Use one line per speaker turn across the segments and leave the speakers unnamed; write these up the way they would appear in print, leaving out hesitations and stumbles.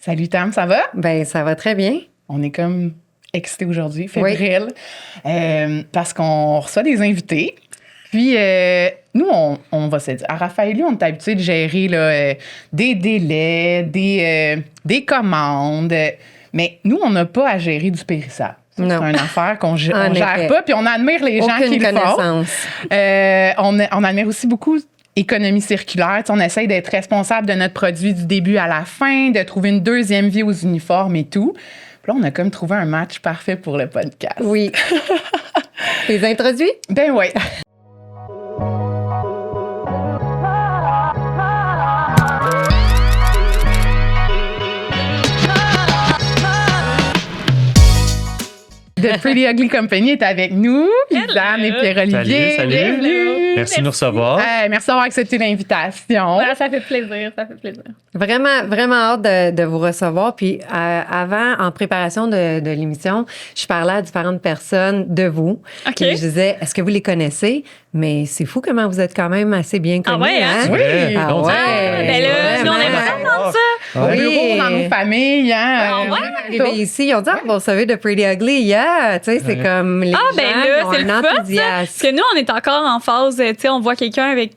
Salut Tam, ça va?
Ben ça va très bien.
On est comme excités aujourd'hui, fébrile, parce qu'on reçoit des invités. Puis, nous, on va se dire, à Raphaël, on est habitué de gérer là, des délais, des commandes, mais nous, on n'a pas à gérer du périssable. C'est une affaire qu'on gère pas, puis on admire les gens qui le font. On admire aussi beaucoup économie circulaire. T'sais, on essaye d'être responsable de notre produit du début à la fin, de trouver une deuxième vie aux uniformes et tout. Puis là, on a comme trouvé un match parfait pour le podcast.
Oui. Les introduits?
Ben oui. The Pretty Ugly Company est avec nous. Lisanne et Pierre-Olivier.
Salut.
Bienvenue.
Merci de nous recevoir.
Merci d'avoir accepté l'invitation.
Ça fait plaisir.
Vraiment, vraiment hâte de vous recevoir. Puis avant, en préparation de l'émission, je parlais à différentes personnes de vous.
OK.
Puis je disais, est-ce que vous les connaissez? Mais c'est fou comment vous êtes quand même assez bien connus.
Ah ouais, hein?
Oui.
Ah
Donc,
ouais.
Ben là, nous, on aime vraiment ça.
Au
Oui.
bureau, dans nos familles.
Ah ouais?
Arrivés ici, ils ont dit, vous recevez de Pretty Ugly, yeah! Tu sais, c'est comme les gens
Ben là,
ont
c'est le
un
fun, ça.
enthousiasme.
Parce que nous, on est encore en phase, tu sais, on voit quelqu'un avec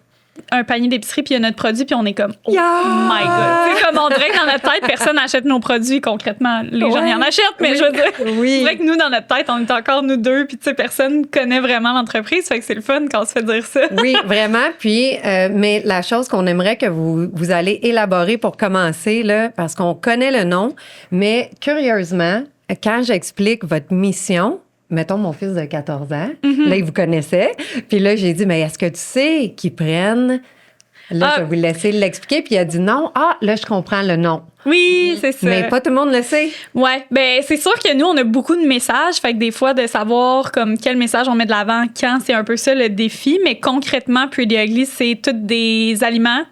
un panier d'épicerie, puis il y a notre produit, puis on est comme, oh
Yeah!
my God. Tu sais, comme on dirait que dans notre tête, personne n'achète nos produits concrètement. Les gens, ils en achètent, mais je veux dire, c'est vrai que nous, dans notre tête, on est encore nous deux, puis tu sais, personne connaît vraiment l'entreprise, fait que c'est le fun quand on se fait dire ça.
Oui, vraiment. Puis, mais la chose qu'on aimerait que vous allez élaborer pour commencer, là, parce qu'on connaît le nom, mais curieusement, quand j'explique votre mission, mettons mon fils de 14 ans, là, il vous connaissait. Puis là, j'ai dit, mais est-ce que tu sais qu'ils prennent... Là, je vais vous laisser l'expliquer. Puis il a dit non. Ah, là, je comprends le nom.
Oui, c'est ça.
Mais pas tout le monde le sait.
Ouais, ben c'est sûr que nous, on a beaucoup de messages. Fait que des fois, de savoir comme quel message on met de l'avant, quand, c'est un peu ça le défi. Mais concrètement, Pretty Ugly, c'est tous des aliments.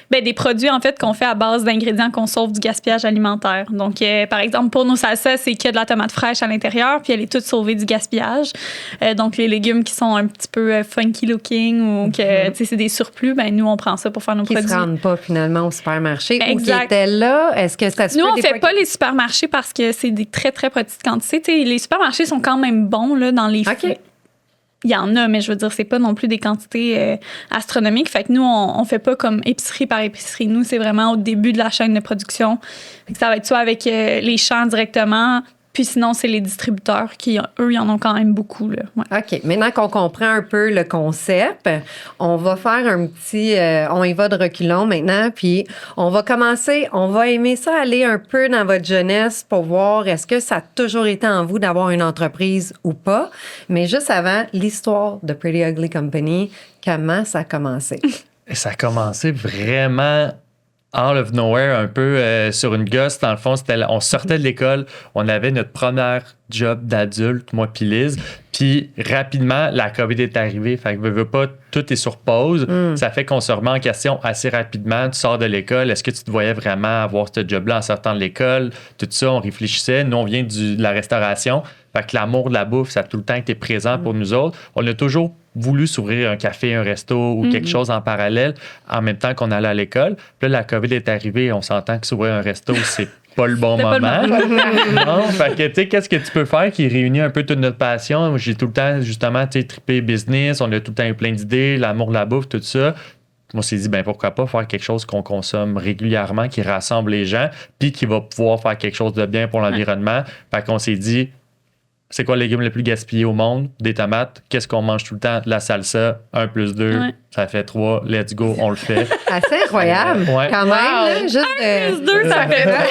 Ben, des produits, en fait, qu'on fait à base d'ingrédients qu'on sauve du gaspillage alimentaire. Donc, par exemple, pour nos salsas, c'est qu'il y a de la tomate fraîche à l'intérieur, puis elle est toute sauvée du gaspillage. Donc, les légumes qui sont un petit peu funky looking ou que, tu sais, c'est des surplus, ben nous, on prend ça pour faire nos produits.
Qui ne se rendent pas, finalement, au supermarché.
Exact.
Ou qui étaient là. Est-ce que ça se
Nous,
peut
on
des
fait
fois
pas les supermarchés parce que c'est des très, très petites quantités. Tu sais, les supermarchés sont quand même bons, là, dans les...
OK.
Il y en a, mais je veux dire, c'est pas non plus des quantités astronomiques. Fait que nous, on fait pas comme épicerie par épicerie. Nous, c'est vraiment au début de la chaîne de production. Fait que ça va être soit avec les champs directement, puis sinon, c'est les distributeurs qui, eux, ils en ont quand même beaucoup, là. Ouais.
OK. Maintenant qu'on comprend un peu le concept, on va faire un petit... on y va de reculons maintenant, puis on va commencer... On va aimer ça aller un peu dans votre jeunesse pour voir est-ce que ça a toujours été en vous d'avoir une entreprise ou pas. Mais juste avant, l'histoire de Pretty Ugly Company, comment ça a commencé?
Ça a commencé vraiment out of nowhere, un peu sur une gosse. Dans le fond, on sortait de l'école, on avait notre première job d'adulte, moi puis Liz. Puis rapidement, la COVID est arrivée. Fait que veux pas, tout est sur pause. Ça fait qu'on se remet en question assez rapidement. Tu sors de l'école, est-ce que tu te voyais vraiment avoir ce job-là en sortant de l'école? Tout ça, on réfléchissait. Nous, on vient de la restauration. Fait que l'amour de la bouffe, ça a tout le temps été présent pour nous autres. On a toujours voulu s'ouvrir un café, un resto ou quelque chose en parallèle en même temps qu'on allait à l'école. Puis là, la COVID est arrivée. On s'entend que s'ouvrir un resto, c'est pas le bon moment. Non, fait que, tu sais, qu'est-ce que tu peux faire qui réunit un peu toute notre passion? J'ai tout le temps, justement, tu sais, trippé business. On a tout le temps eu plein d'idées, l'amour de la bouffe, tout ça. On s'est dit, ben pourquoi pas faire quelque chose qu'on consomme régulièrement, qui rassemble les gens, puis qui va pouvoir faire quelque chose de bien pour l'environnement. Fait qu'on s'est dit, c'est quoi le légume le plus gaspillé au monde? Des tomates. Qu'est-ce qu'on mange tout le temps? La salsa. 1 + 2, ça fait 3. Let's go, on le fait.
Assez incroyable.
Ouais.
Quand même, là, juste
1 + 2, ça fait 3.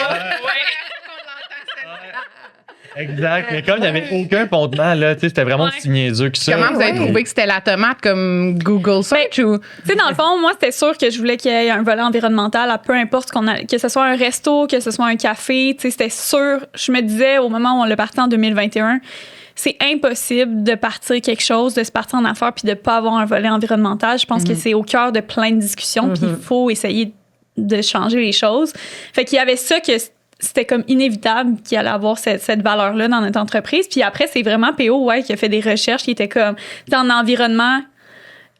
Exact. Mais comme il n'y avait aucun fondement, là, tu sais, c'était vraiment si niaiseux que ça.
Comment vous avez trouvé que c'était la tomate comme Google Search ou...
Tu sais, dans le fond, moi, c'était sûr que je voulais qu'il y ait un volet environnemental à peu importe que ce soit un resto, que ce soit un café. Tu sais, c'était sûr. Je me disais, au moment où on l'a parti en 2021, c'est impossible de partir quelque chose, de se partir en affaires puis de pas avoir un volet environnemental. Je pense que c'est au cœur de plein de discussions puis il faut essayer de changer les choses. Fait qu'il y avait ça que c'était comme inévitable qu'il allait avoir cette valeur-là dans notre entreprise. Puis après, c'est vraiment PO qui a fait des recherches qui étaient comme, en environnement,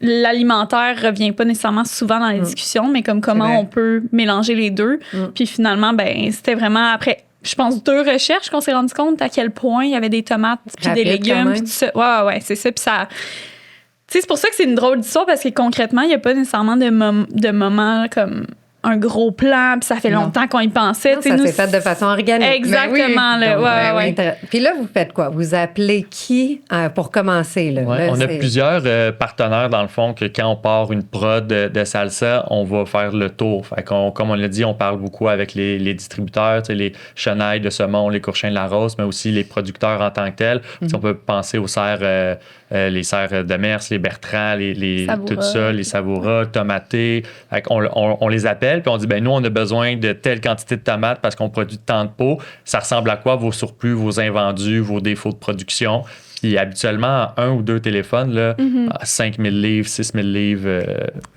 l'alimentaire revient pas nécessairement souvent dans les discussions, mais comme comment on peut mélanger les deux. Puis finalement, ben c'était vraiment après, je pense, 2 recherches qu'on s'est rendu compte à quel point il y avait des tomates puis des légumes puis tout ça. Ouais, c'est ça. Puis ça... Tu sais, c'est pour ça que c'est une drôle d'histoire, parce que concrètement, il n'y a pas nécessairement de moment comme un gros plan, puis ça fait longtemps qu'on y pensait.
Non, ça s'est fait de façon organique.
Exactement.
Ben oui.
Là,
Donc, puis là, vous faites quoi? Vous appelez qui pour commencer? Là?
Ouais,
là,
on a plusieurs partenaires, dans le fond, que quand on part une prod de salsa, on va faire le tour. Fait qu'on, comme on l'a dit, on parle beaucoup avec les distributeurs, les Chenailles de Saumon, les Courchins de la Rose, mais aussi les producteurs en tant que tels. On peut penser aux serres, les serres de Mers, les Bertrand, tout ça, les Savoura, Tomaté. Fait qu'on, on les appelle, puis on dit, ben nous, on a besoin de telle quantité de tomates parce qu'on produit tant de pots. Ça ressemble à quoi vos surplus, vos invendus, vos défauts de production? Puis habituellement, 1 ou 2 téléphones, là, 5 000 livres, 6 000 livres,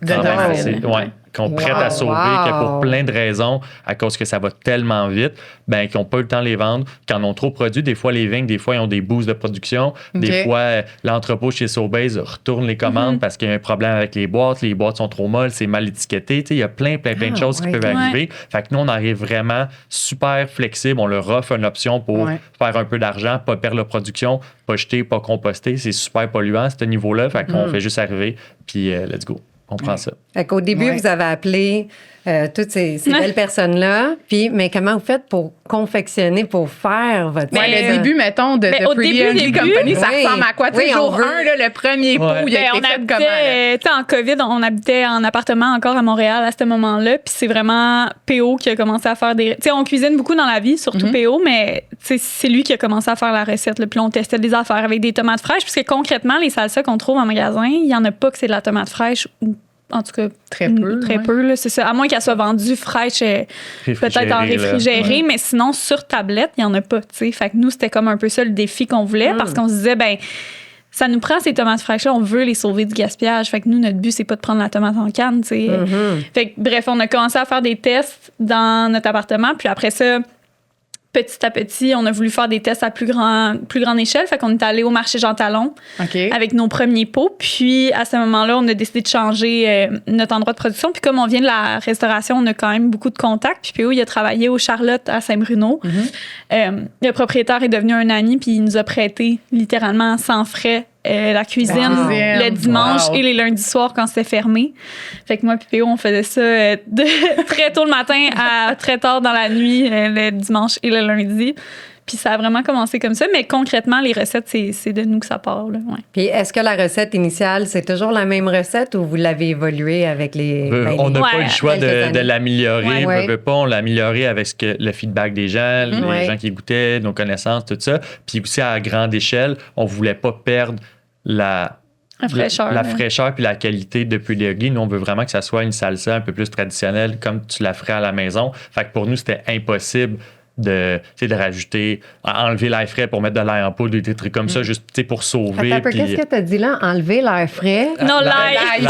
quand même assez. Ouais, qu'on prête à sauver, que pour plein de raisons, à cause que ça va tellement vite, ben qu'ils n'ont pas eu le temps de les vendre, qu'ils en ont trop produit. Des fois, les vignes, des fois, ils ont des boosts de production. Des fois, l'entrepôt chez Sobeys retourne les commandes parce qu'il y a un problème avec les boîtes sont trop molles, c'est mal étiqueté. Il y a plein de choses qui peuvent arriver. Fait que nous, on arrive vraiment super flexible. On leur offre une option pour faire un peu d'argent, pas perdre la production, pas jeter, pas composter. C'est super polluant à ce niveau-là. Fait qu'on fait juste arriver, puis let's go. On prend ça.
Fait qu'au début, vous avez appelé toutes ces belles personnes-là. Puis, mais comment vous faites pour confectionner, pour faire votre...
le début, mettons, de Pretty Ugly Company, ça ressemble à quoi? Jour 1, le premier pot, il a été fait comment?
En COVID, on habitait en appartement encore à Montréal à ce moment-là. Puis c'est vraiment PO qui a commencé à faire des... Tu sais, on cuisine beaucoup dans la vie, surtout PO, mais c'est lui qui a commencé à faire la recette. Là. Puis là, on testait des affaires avec des tomates fraîches. Puisque concrètement, les salsas qu'on trouve en magasin, il n'y en a pas que c'est de la tomate fraîche ou en tout cas, très peu, là, c'est ça. À moins qu'elle soit vendue fraîche, peut-être en réfrigérée, mais sinon, sur tablette, il n'y en a pas, tu sais. Fait que nous, c'était comme un peu ça le défi qu'on voulait, parce qu'on se disait, ben ça nous prend ces tomates fraîches-là, on veut les sauver du gaspillage. Fait que nous, notre but, c'est pas de prendre la tomate en canne, tu sais. Fait que, bref, on a commencé à faire des tests dans notre appartement, puis après ça, petit à petit, on a voulu faire des tests à plus grande échelle. Fait qu'on est allé au marché Jean Talon avec nos premiers pots. Puis, à ce moment-là, on a décidé de changer notre endroit de production. Puis, comme on vient de la restauration, on a quand même beaucoup de contacts. Puis, PO, il a travaillé au Charlotte à Saint-Bruno. Le propriétaire est devenu un ami, puis il nous a prêté littéralement sans frais la cuisine le dimanche et les lundis soirs quand c'était fermé. Fait que moi et PO, on faisait ça de très tôt le matin à très tard dans la nuit, le dimanche et le lundi. Puis ça a vraiment commencé comme ça. Mais concrètement, les recettes, c'est de nous que ça part. Là. Ouais.
Puis est-ce que la recette initiale, c'est toujours la même recette ou vous l'avez évoluée avec les...
on n'a pas eu le choix de l'améliorer. On l'a amélioré avec le feedback des gens, les gens qui goûtaient, nos connaissances, tout ça. Puis aussi, à grande échelle, on ne voulait pas perdre la fraîcheur puis la qualité de Pretty Ugly. Nous, on veut vraiment que ça soit une salsa un peu plus traditionnelle, comme tu la ferais à la maison. Fait que pour nous, c'était impossible de rajouter, enlever l'air frais pour mettre de l'ail en poudre, des trucs comme ça, juste pour sauver.
Attends, qu'est-ce que tu as dit là? Enlever l'air frais?
Non, l'ail!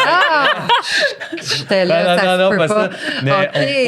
J'étais là,
non,
se peut
pas ça. Mais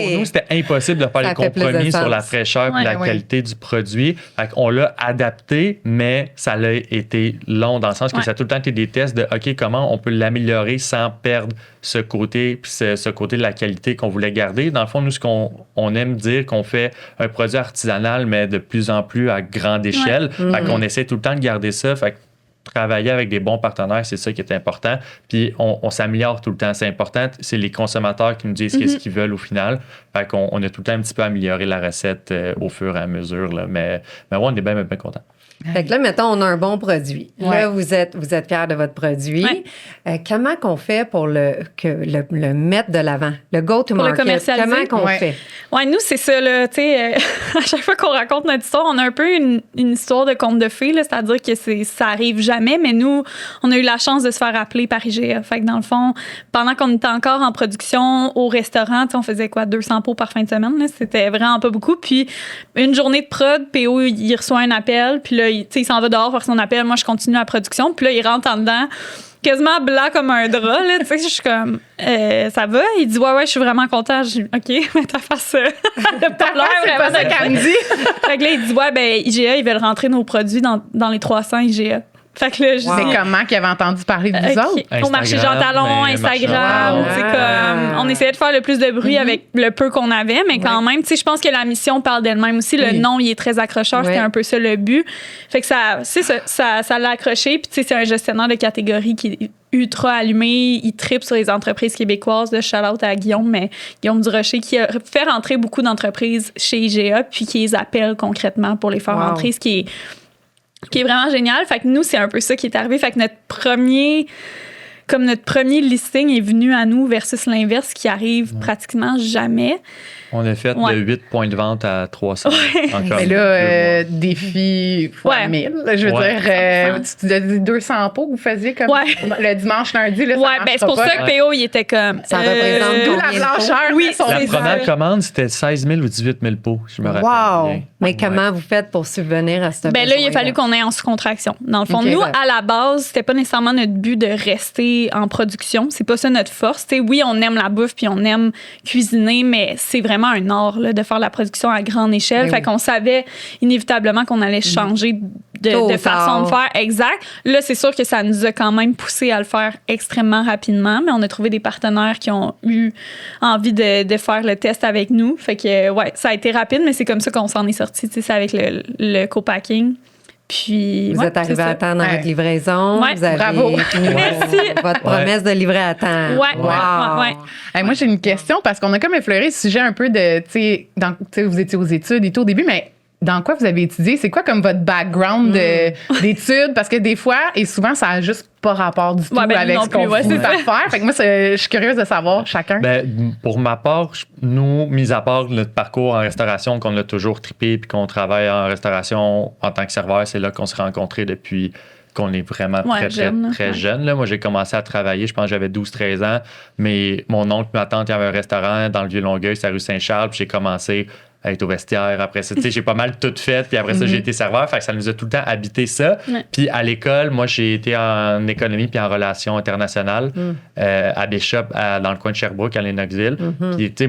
pour nous, c'était impossible de faire les compromis sur la fraîcheur et la qualité du produit. Fait qu'on l'a adapté, mais ça a été long dans le sens que ça a tout le temps été des tests de OK, comment on peut l'améliorer sans perdre ce côté, puis ce côté de la qualité qu'on voulait garder. Dans le fond, nous, ce qu'on aime dire, qu'on fait un produit artisanal, mais de plus en plus à grande échelle. Fait qu'on essaie tout le temps de garder ça. Fait que travailler avec des bons partenaires, c'est ça qui est important. Puis on s'améliore tout le temps. C'est important. C'est les consommateurs qui nous disent qu'est-ce qu'ils veulent au final. Fait qu'on a tout le temps un petit peu amélioré la recette au fur et à mesure. Là. Mais ouais, on est bien contents.
Fait que là, mettons, on a un bon produit. Là, vous êtes fiers de votre produit. Comment qu'on fait pour le mettre de l'avant? Le go-to-market. Comment qu'on fait?
Oui, nous, c'est ça. Là, à chaque fois qu'on raconte notre histoire, on a un peu une histoire de conte de fées. Là, c'est-à-dire que ça arrive jamais. Mais nous, on a eu la chance de se faire appeler par IGA. Fait que dans le fond, pendant qu'on était encore en production au restaurant, on faisait 200 pots par fin de semaine. Là, c'était vraiment pas beaucoup. Puis une journée de prod, PO, il reçoit un appel. Puis là, il s'en va dehors faire son appel. Moi, je continue la production. Puis là, il rentre en dedans, quasiment blanc comme un drap. Là, je suis comme, ça va? Il dit, ouais, je suis vraiment content. Je dis, OK, mais ta face,
c'est pas ça qu'elle me dit.
Fait que là, il dit, IGA, ils veulent rentrer nos produits dans les 300 IGA. Fait que là, je
Mais
dis,
comment qu'ils avaient entendu parler de vous autres?
au marché Jean
Instagram,
Talon,
mais
Instagram,
marché
tu sais,
Wow.
comme on essayait de faire le plus de bruit avec le peu qu'on avait, mais quand même, tu sais, je pense que la mission parle d'elle-même aussi. Le
Oui.
nom, il est très accrocheur, c'était
Oui.
un peu ça le but. Fait que ça l'a accroché. Puis tu sais, c'est un gestionnaire de catégorie qui est ultra allumé, il tripe sur les entreprises québécoises. De shout-out à Guillaume, mais Guillaume Durocher, qui a fait rentrer beaucoup d'entreprises chez IGA, puis qui les appelle concrètement pour les faire
Wow.
rentrer, ce qui est vraiment génial. Fait que nous, c'est un peu ça qui est arrivé. Fait que notre premier listing est venu à nous versus l'inverse qui arrive pratiquement jamais.
On a fait
Ouais.
de 8 points de vente à 300. Encore
Mais
deux
là,
mois.
défi fois
Ouais.
1000. Je veux
Ouais.
dire, tu as dit 200 pots que vous faisiez comme
Ouais.
le dimanche, lundi. Là, ça
Ouais, ben c'est pour
marchera
ça
pas.
que PO, il était comme.
Ça représente
D'où
combien
la
de pots?
blancheur.
Oui,
son
La
c'est
visage.
première commande, c'était 16 000 ou 18 000 pots, je me rappelle
Wow.
bien.
Mais
Ouais.
comment vous faites pour subvenir à ce
Ben là, il a fallu qu'on ait en sous-contraction. Dans le fond,
Ok.
nous, à la base, c'était pas nécessairement notre but de rester en production. C'est pas ça notre force. T'sais, oui, on aime la bouffe puis on aime cuisiner, mais c'est vraiment un art là, de faire la production à grande échelle.
Ben
Fait
oui.
qu'on savait inévitablement qu'on allait changer
Tôt
de
ou
façon de
tard.
faire. Exact. Là, c'est sûr que ça nous a quand même poussé à le faire extrêmement rapidement, mais on a trouvé des partenaires qui ont eu envie de faire le test avec nous. Fait que, ouais, ça a été rapide, mais c'est comme ça qu'on s'en est sorti. C'est avec le co-packing. Puis,
Vous
ouais,
êtes arrivé
c'est
à
ça.
temps dans
Ouais.
votre livraison.
Ouais,
Vous avez
bravo.
tenu
Merci.
votre promesse de livrer à temps.
Ouais,
Wow.
ouais.
Hey, moi, j'ai une question parce qu'on a comme effleuré ce sujet un peu de, tu sais, vous étiez aux études et tout au début, mais dans quoi vous avez étudié? C'est quoi comme votre background d'études? Parce que des fois, et souvent, ça n'a juste pas rapport du tout
Ouais, ben, nous
avec
non
ce qu'on
plus, ouais,
vous
c'est ça.
fait faire. Fait que moi, je suis curieuse de savoir chacun.
Ben, pour ma part, nous, mis à part notre parcours en restauration, qu'on a toujours trippé puis qu'on travaille en restauration en tant que serveur, c'est là qu'on s'est rencontrés depuis qu'on est vraiment
Ouais, jeune,
très
ouais.
jeune. Là. Moi, j'ai commencé à travailler, je pense que j'avais 12-13 ans, mais mon oncle et ma tante, il y avait un restaurant dans le Vieux-Longueuil, c'est la rue Saint-Charles, puis j'ai commencé à être au vestiaire. Après ça, tu sais, j'ai pas mal tout fait, puis après ça, j'ai été serveur, fait que ça nous a tout le temps habité ça.
Ouais.
Puis à l'école, moi, j'ai été en économie puis en relations internationales à Bishop, dans le coin de Sherbrooke, à Lennoxville. Puis, tu sais,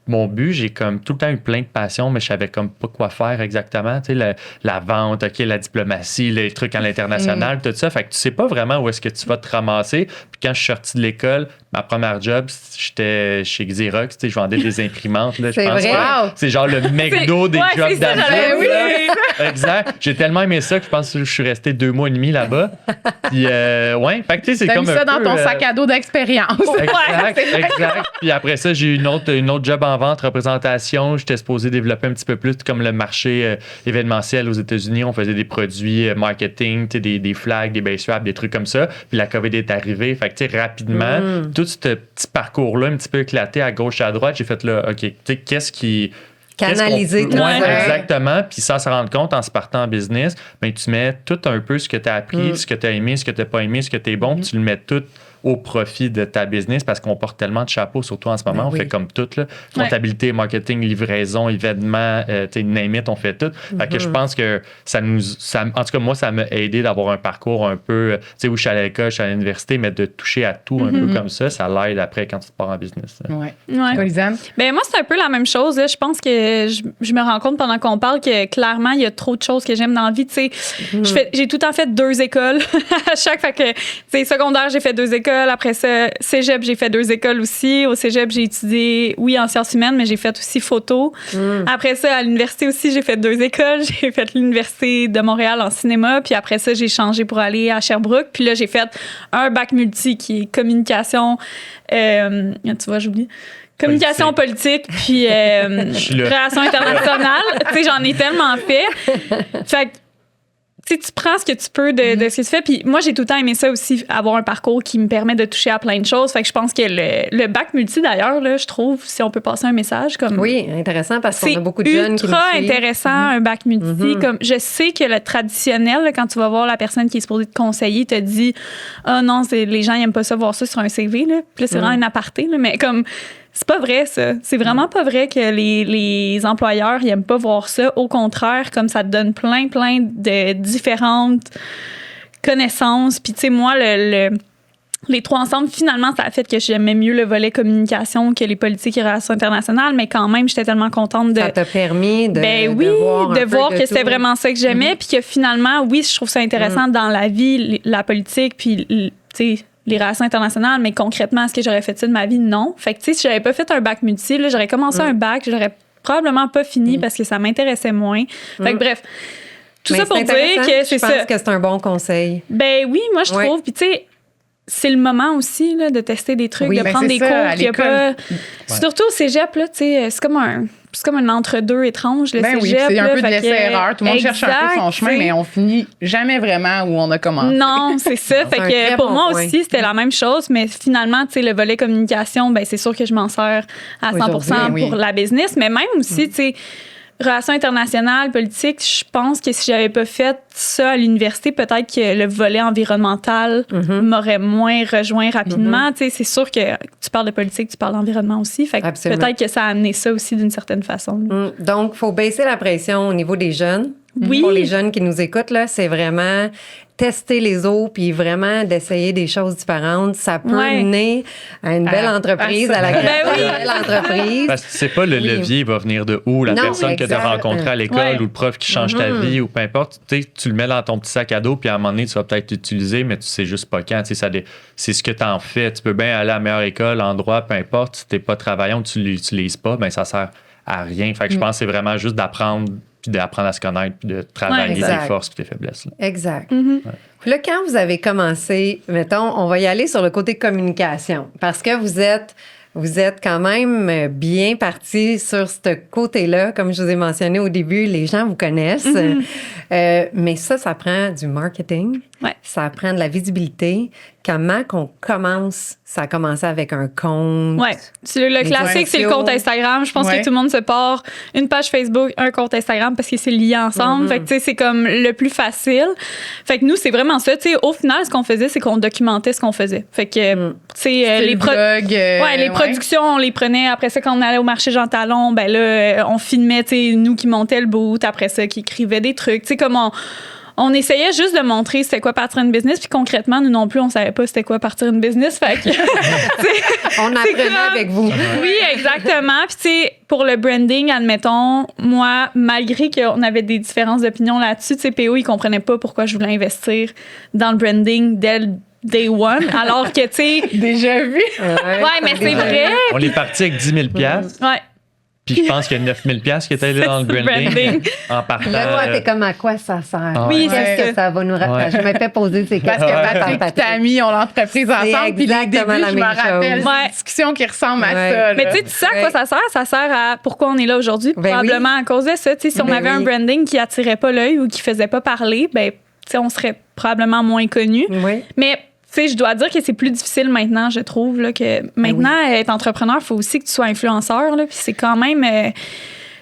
mon but, j'ai comme tout le temps eu plein de passions, mais je savais comme pas quoi faire exactement. Tu sais, la vente, OK, la diplomatie, les trucs à l'international, tout ça. Fait que tu sais pas vraiment où est-ce que tu vas te ramasser. Puis quand je suis sorti de l'école, ma première job, j'étais chez Xerox. Tu sais, je vendais des imprimantes. Là, je
C'est
pense
vrai?
que
Wow.
c'est genre le McDo des
ouais,
jobs
c'est ça,
d'adulte.
j'allais
là. Exact. J'ai tellement aimé ça que je pense que je suis resté 2 mois et demi là-bas. Puis, ouais, fait que tu sais, c'est
T'as
comme
mis
un
ça dans
peu,
ton sac à dos d'expérience.
Exact, exact. Puis après ça, j'ai eu une autre job en vente, représentation. J'étais supposé développer un petit peu plus comme le marché événementiel aux États-Unis. On faisait des produits marketing, tu sais, des flags, des base wraps, des trucs comme ça. Puis la COVID est arrivée. Fait que tu sais, rapidement, tout ce petit parcours-là, un petit peu éclaté à gauche et à droite, j'ai fait là, OK, tu sais, qu'est-ce qui...
Canaliser
qu'est-ce qu'on
tout
peut-
ça.
Ouais, exactement. Puis ça, se rendre compte en se partant en business, mais tu mets tout un peu ce que tu as appris, ce que tu as aimé, ce que tu n'as pas aimé, ce que tu es bon, puis tu le mets tout au profit de ta business parce qu'on porte tellement de chapeaux, surtout en ce moment.
Ben
On
oui.
fait comme tout. Là. Comptabilité, marketing, livraison, événements, tu sais, name it, on fait tout. Fait que je pense que en tout cas, moi, ça m'a aidé d'avoir un parcours un peu, tu sais, où je suis à l'école, je suis à l'université, mais de toucher à tout un peu comme ça l'aide après quand tu te pars en business. Là.
Ouais.
Ouais.
Toi, Lisanne?
Ben moi, c'est un peu la même chose. Là. Je pense que je me rends compte pendant qu'on parle que clairement, il y a trop de choses que j'aime dans la vie. Tu sais, j'ai tout le temps fait 2 écoles à chaque. Fait que, tu sais, secondaire, j'ai fait 2 écoles. Après ça, cégep, j'ai fait 2 écoles aussi. Au cégep, j'ai étudié, oui, en sciences humaines, mais j'ai fait aussi photo. Après ça, à l'université aussi, j'ai fait 2 écoles. J'ai fait l'Université de Montréal en cinéma. Puis après ça, j'ai changé pour aller à Sherbrooke. Puis là, j'ai fait un bac multi qui est communication. Tu vois, j'oublie. Communication politique, puis
suis là.
relations internationales. Tu sais, j'en ai tellement fait. Fait que, tu sais, tu prends ce que tu peux de ce que tu fais. Puis moi, j'ai tout le temps aimé ça aussi, avoir un parcours qui me permet de toucher à plein de choses. Fait que je pense que le bac multi, d'ailleurs, là, je trouve, si on peut passer un message comme...
Oui, intéressant parce qu'on
C'est
a beaucoup de jeunes qui nous
ultra
suivent.
intéressant, un bac multi. Comme, je sais que le traditionnel, là, quand tu vas voir la personne qui est supposée te conseiller, te dit « Ah non, les gens n'aiment pas ça, voir ça sur un CV. » Là. Puis là, c'est vraiment un aparté. Là, mais comme... C'est pas vrai, ça. C'est vraiment pas vrai que les employeurs n'aiment pas voir ça. Au contraire, comme ça te donne plein de différentes connaissances. Puis, tu sais, moi, les trois ensemble, finalement, ça a fait que j'aimais mieux le volet communication que les politiques et relations internationales, mais quand même, j'étais tellement contente de...
Ça t'a permis de
de voir que
c'est
c'était vraiment ça que j'aimais, puis que finalement, oui, je trouve ça intéressant dans la vie, la politique, puis, tu sais, les relations internationales, mais concrètement, est-ce que j'aurais fait ça de ma vie? Non. Fait que, tu sais, si j'avais pas fait un bac multi, là, j'aurais commencé un bac, j'aurais probablement pas fini parce que ça m'intéressait moins. Fait que bref, tout ça pour dire que c'est ça.
Je pense que c'est un bon conseil.
Ben oui, moi, je trouve. Puis, tu sais, c'est le moment aussi là, de tester des trucs, de prendre des cours. Qu'il y a pas... Surtout au cégep, là, tu sais, c'est comme un entre-deux étrange, le cégep.
C'est un
là,
peu de l'essai-erreur. Tout le monde cherche un peu son chemin,
t'sais.
mais on finit jamais vraiment où on a commencé.
Non, c'est ça. Fait que pour moi aussi, c'était la même chose, mais finalement, tu sais, le volet communication, ben c'est sûr que je m'en sers à 100% pour la business, mais même aussi, tu sais, relations internationales, politique, je pense que si j'avais pas fait ça à l'université, peut-être que le volet environnemental m'aurait moins rejoint rapidement. Tu sais, c'est sûr que tu parles de politique, tu parles d'environnement aussi. Fait que peut-être que ça a amené ça aussi d'une certaine façon.
Donc, il faut baisser la pression au niveau des jeunes.
Oui.
Pour les jeunes qui nous écoutent, là, c'est vraiment tester les eaux puis vraiment d'essayer des choses différentes. Ça peut mener à une belle entreprise, à la création d'une belle entreprise.
Parce que tu sais pas le levier va venir de où, la personne que tu as rencontrée à l'école ou le prof qui change ta vie ou peu importe. Tu le mets dans ton petit sac à dos puis à un moment donné, tu vas peut-être l'utiliser, mais tu sais juste pas quand. C'est ce que tu en fais. Tu peux bien aller à la meilleure école, endroit, peu importe. Si tu n'es pas travaillant ou tu ne l'utilises pas, ben ça sert à rien. Fait que je pense que c'est vraiment juste d'apprendre puis d'apprendre à se connaître, puis de travailler tes forces puis tes faiblesses. Là.
Exact. Puis là, quand vous avez commencé, mettons, on va y aller sur le côté communication, parce que vous êtes quand même bien parti sur ce côté-là. Comme je vous ai mentionné au début, les gens vous connaissent. Mais ça prend du marketing.
Ouais.
Ça prend de la visibilité. Comment qu'on commence? Ça a commencé avec un compte.
Oui. Le classique, c'est le compte Instagram. Je pense que tout le monde se part une page Facebook, un compte Instagram parce que c'est lié ensemble. Fait que, tu sais, c'est comme le plus facile. Fait que nous, c'est vraiment ça. Tu sais, au final, ce qu'on faisait, c'est qu'on documentait ce qu'on faisait. Fait que, tu sais, les productions, on les prenait. Après ça, quand on allait au marché Jean Talon, ben là, on filmait, tu sais, nous qui montait le boot. Après ça, qui écrivait des trucs. Tu sais, comme on essayait juste de montrer c'était quoi partir une business, puis concrètement, nous non plus, on savait pas c'était quoi partir une business. Fait que,
on apprenait avec vous.
Oui, exactement. Puis tu sais, pour le branding, admettons, moi, malgré qu'on avait des différences d'opinion là-dessus, tu sais, PO, il comprenait pas pourquoi je voulais investir dans le branding dès le day one, alors que, tu sais...
Déjà vu.
Ouais, mais c'est vrai.
On est parti avec 10 000
Ouais.
Puis je pense qu'il y a 9 000 qui étaient là dans le branding. En partant.
Là, toi, t'es comme à quoi ça sert?
Oui,
qu'est-ce que ça va nous rapprocher? Je me fais poser ces questions.
Parce que Patrick et Tammy ont l'entreprise ensemble. Puis les débuts, je me rappelle des discussions qui ressemblent à ça.
Mais tu sais à quoi ça sert? Ça sert à pourquoi on est là aujourd'hui. Probablement à cause de ça. Si on avait un branding qui attirait pas l'œil ou qui faisait pas parler, ben, on serait probablement moins connus.
Oui.
Mais tu sais, je dois dire que c'est plus difficile maintenant, je trouve, là, que maintenant, être entrepreneur, il faut aussi que tu sois influenceur, là, puis c'est quand même...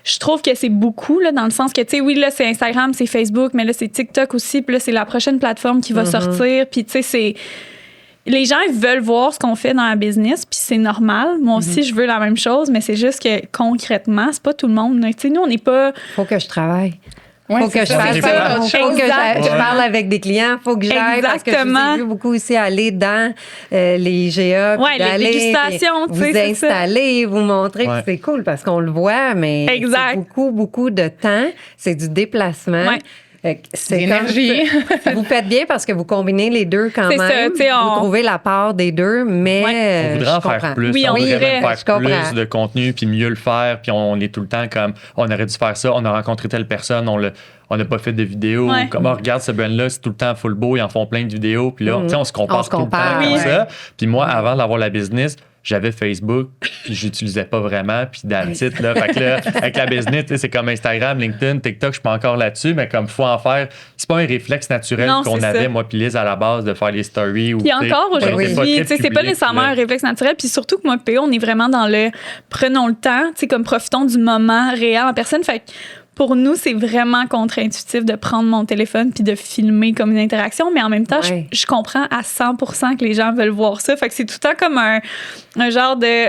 je trouve que c'est beaucoup, là, dans le sens que, tu sais, oui, là, c'est Instagram, c'est Facebook, mais là, c'est TikTok aussi, puis là, c'est la prochaine plateforme qui va sortir, puis tu sais, c'est... Les gens, ils veulent voir ce qu'on fait dans la business, puis c'est normal. Moi aussi, je veux la même chose, mais c'est juste que, concrètement, c'est pas tout le monde. Tu sais, nous, on n'est pas...
Faut que je travaille.
Ouais,
faut que je fasse ça. Faut que je parle avec des clients. Faut que j'aille. Parce que je vous ai vu beaucoup aussi aller dans les GA.
Oui, les dégustations.
Vous installer, vous montrer que c'est cool parce qu'on le voit, mais c'est beaucoup, beaucoup de temps. C'est du déplacement. C'est
l'énergie.
Vous faites bien parce que vous combinez les deux quand même. Vous trouvez la part des deux, mais
on voudrait en faire plus.
Oui,
on voudrait faire plus de contenu puis mieux le faire. Puis on est tout le temps comme on aurait dû faire ça, on a rencontré telle personne, on n'a pas fait de vidéos. Comme regarde ce brand-là, c'est tout le temps full beau, ils en font plein de vidéos. Puis là, on se compare tout le temps comme ça. Puis moi, avant d'avoir la business, j'avais Facebook, puis j'utilisais pas vraiment, puis that's it, là. Fait que là, avec la business, c'est comme Instagram, LinkedIn, TikTok, je suis pas encore là-dessus, mais comme il faut en faire, c'est pas un réflexe naturel qu'on avait, moi puis Liz, à la base, de faire les stories.
Puis encore aujourd'hui, c'est pas nécessairement un réflexe naturel, puis surtout que moi, PO, on est vraiment dans le prenons le temps, comme profitons du moment réel en personne. Fait que pour nous, c'est vraiment contre-intuitif de prendre mon téléphone puis de filmer comme une interaction, mais en même temps, je comprends à 100% que les gens veulent voir ça. Fait que c'est tout le temps comme un genre de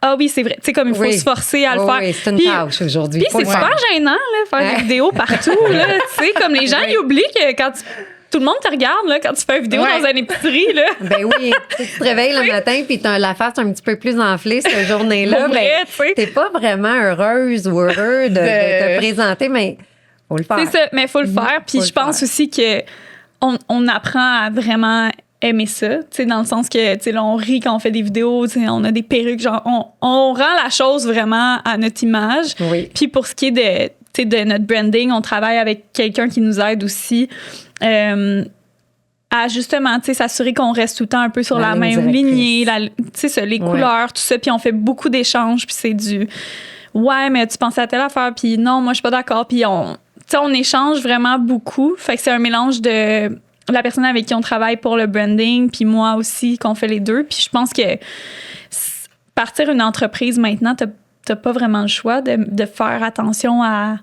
ah oui, c'est vrai. Tu sais, comme il faut se forcer à le faire.
Oui, c'est une tâche aujourd'hui.
Puis c'est super gênant, là, faire des vidéos partout. Là, tu sais, comme les gens, ils oublient que quand tu tout le monde te regarde là, quand tu fais une vidéo dans une épicerie. Là.
Ben oui, tu te réveilles le matin puis t'as la face un petit peu plus enflée cette journée-là.
Pour vrai, tu sais.
T'es pas vraiment heureuse ou heureux de te présenter, mais faut le faire.
C'est ça, mais il faut le faire. Puis
Faut
je
le
pense
faire.
aussi que on apprend à vraiment aimer ça, tu sais, dans le sens que, tu sais, là, on rit quand on fait des vidéos, tu sais, on a des perruques, genre, on rend la chose vraiment à notre image.
Oui.
Puis pour ce qui est de, tu sais, de notre branding, on travaille avec quelqu'un qui nous aide aussi à justement, tu sais, s'assurer qu'on reste tout le temps un peu sur la même lignée, tu sais, ça, les couleurs, tout ça. Puis on fait beaucoup d'échanges, puis c'est du « ouais, mais tu pensais à telle affaire », puis « non, moi, je suis pas d'accord », puis tu sais, on échange vraiment beaucoup. Fait que c'est un mélange de la personne avec qui on travaille pour le branding, puis moi aussi, qu'on fait les deux. Puis je pense que partir une entreprise maintenant, t'as pas vraiment le choix de faire attention à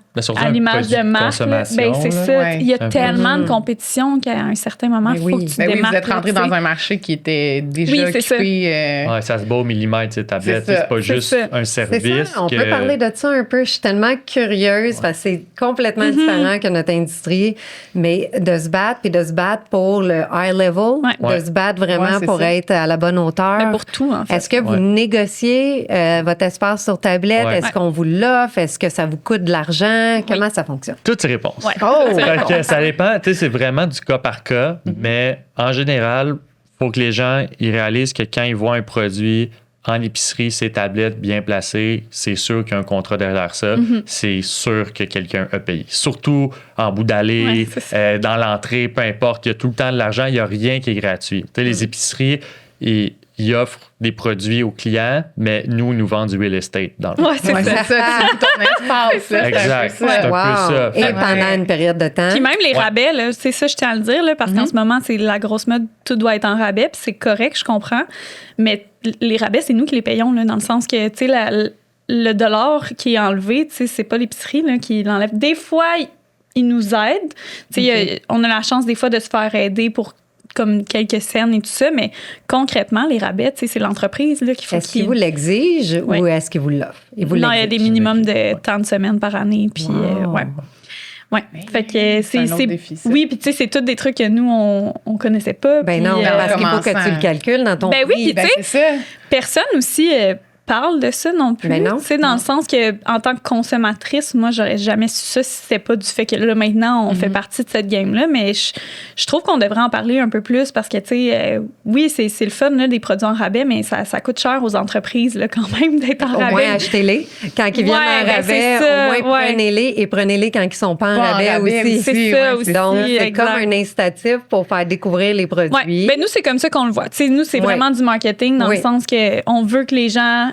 l'image de marque. Ben, c'est ça.
Ouais.
Il y a tellement de compétition qu'à un certain moment, il faut que tu te démarques.
Vous êtes rentré dans un marché qui était déjà occupé.
Ouais, ça se bat au millimètre, ces tablettes. C'est pas juste un service.
On peut parler de ça un peu. Je suis tellement curieuse parce que c'est complètement différent que notre industrie. Mais de se battre, puis de se battre pour le high level, de se battre vraiment pour être à la bonne hauteur.
Mais pour tout, en fait.
Est-ce que vous négociez votre espace sur tablette? Est-ce qu'on vous l'offre? Est-ce que ça vous coûte de l'argent? Comment ça fonctionne?
Toutes réponses.
Ouais.
Ça dépend. Tu sais, c'est vraiment du cas par cas. Mais en général, il faut que les gens ils réalisent que quand ils voient un produit en épicerie, ces tablettes bien placées, c'est sûr qu'il y a un contrat derrière ça. C'est sûr que quelqu'un a payé. Surtout en bout d'allée, dans l'entrée, peu importe. Il y a tout le temps de l'argent. Il n'y a rien qui est gratuit. Tu sais, les épiceries, ils offrent des produits aux clients, mais nous vendent du real estate dans le
c'est ça.
C'est ton espace.
Exact. C'est un peu ça.
Et pendant une période de temps.
Puis même les rabais, là, c'est ça, je tiens à le dire, là, parce qu'en ce moment, c'est la grosse mode, tout doit être en rabais, puis c'est correct, je comprends. Mais les rabais, c'est nous qui les payons, là, dans le sens que, tu sais, le dollar qui est enlevé, tu sais, c'est pas l'épicerie là, qui l'enlève. Des fois, ils nous aident. Tu sais, on a la chance, des fois, de se faire aider pour comme quelques scènes et tout ça, mais concrètement, les rabais, c'est l'entreprise là, qu'il faut.
Est-ce qu'ils vous l'exigent ou est-ce qu'ils vous l'offrent?
Non, il y a des minimums de temps de semaine par année, puis ouais. Fait que c'est
un autre défi, ça.
Oui, puis tu sais, c'est tous des trucs que nous, on connaissait pas.
Ben
puis,
non, parce qu'il faut que tu le calcules dans ton
Ben oui, puis tu sais,
c'est ça.
personne aussi parle de ça non plus.
Ben non.
Tu sais, dans le sens que en tant que consommatrice, moi, j'aurais jamais su ça si c'était pas du fait que là, maintenant, on fait partie de cette game-là. Mais je trouve qu'on devrait en parler un peu plus parce que, tu sais, oui, c'est le fun, là, des produits en rabais, mais ça coûte cher aux entreprises, là, quand même, d'être en rabais.
Au moins, achetez-les. Quand ils viennent en rabais, au moins, prenez-les et prenez-les quand ils sont pas en rabais aussi.
C'est ça aussi.
Donc, c'est comme un incitatif pour faire découvrir les produits.
Ouais. Ben, nous, c'est comme ça qu'on le voit. Tu sais, nous, c'est vraiment du marketing dans le sens qu'on veut que les gens,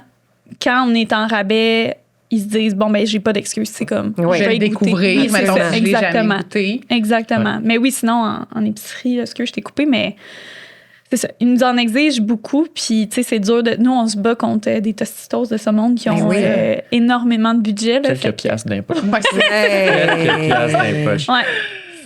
quand on est en rabais, ils se disent bon ben j'ai pas d'excuse, c'est comme
je vais le découvrir, mettons, si je l'ai jamais goûté.
Exactement. Mais oui, sinon en épicerie, est-ce que je t'ai coupé, mais c'est ça. Ils nous en exigent beaucoup, puis tu sais c'est dur. Nous on se bat contre des Tostitos de ce monde qui ont énormément de budget. Là,
quelques piastres d'impôt.
Quelques
piastres d'impôt.
Ouais.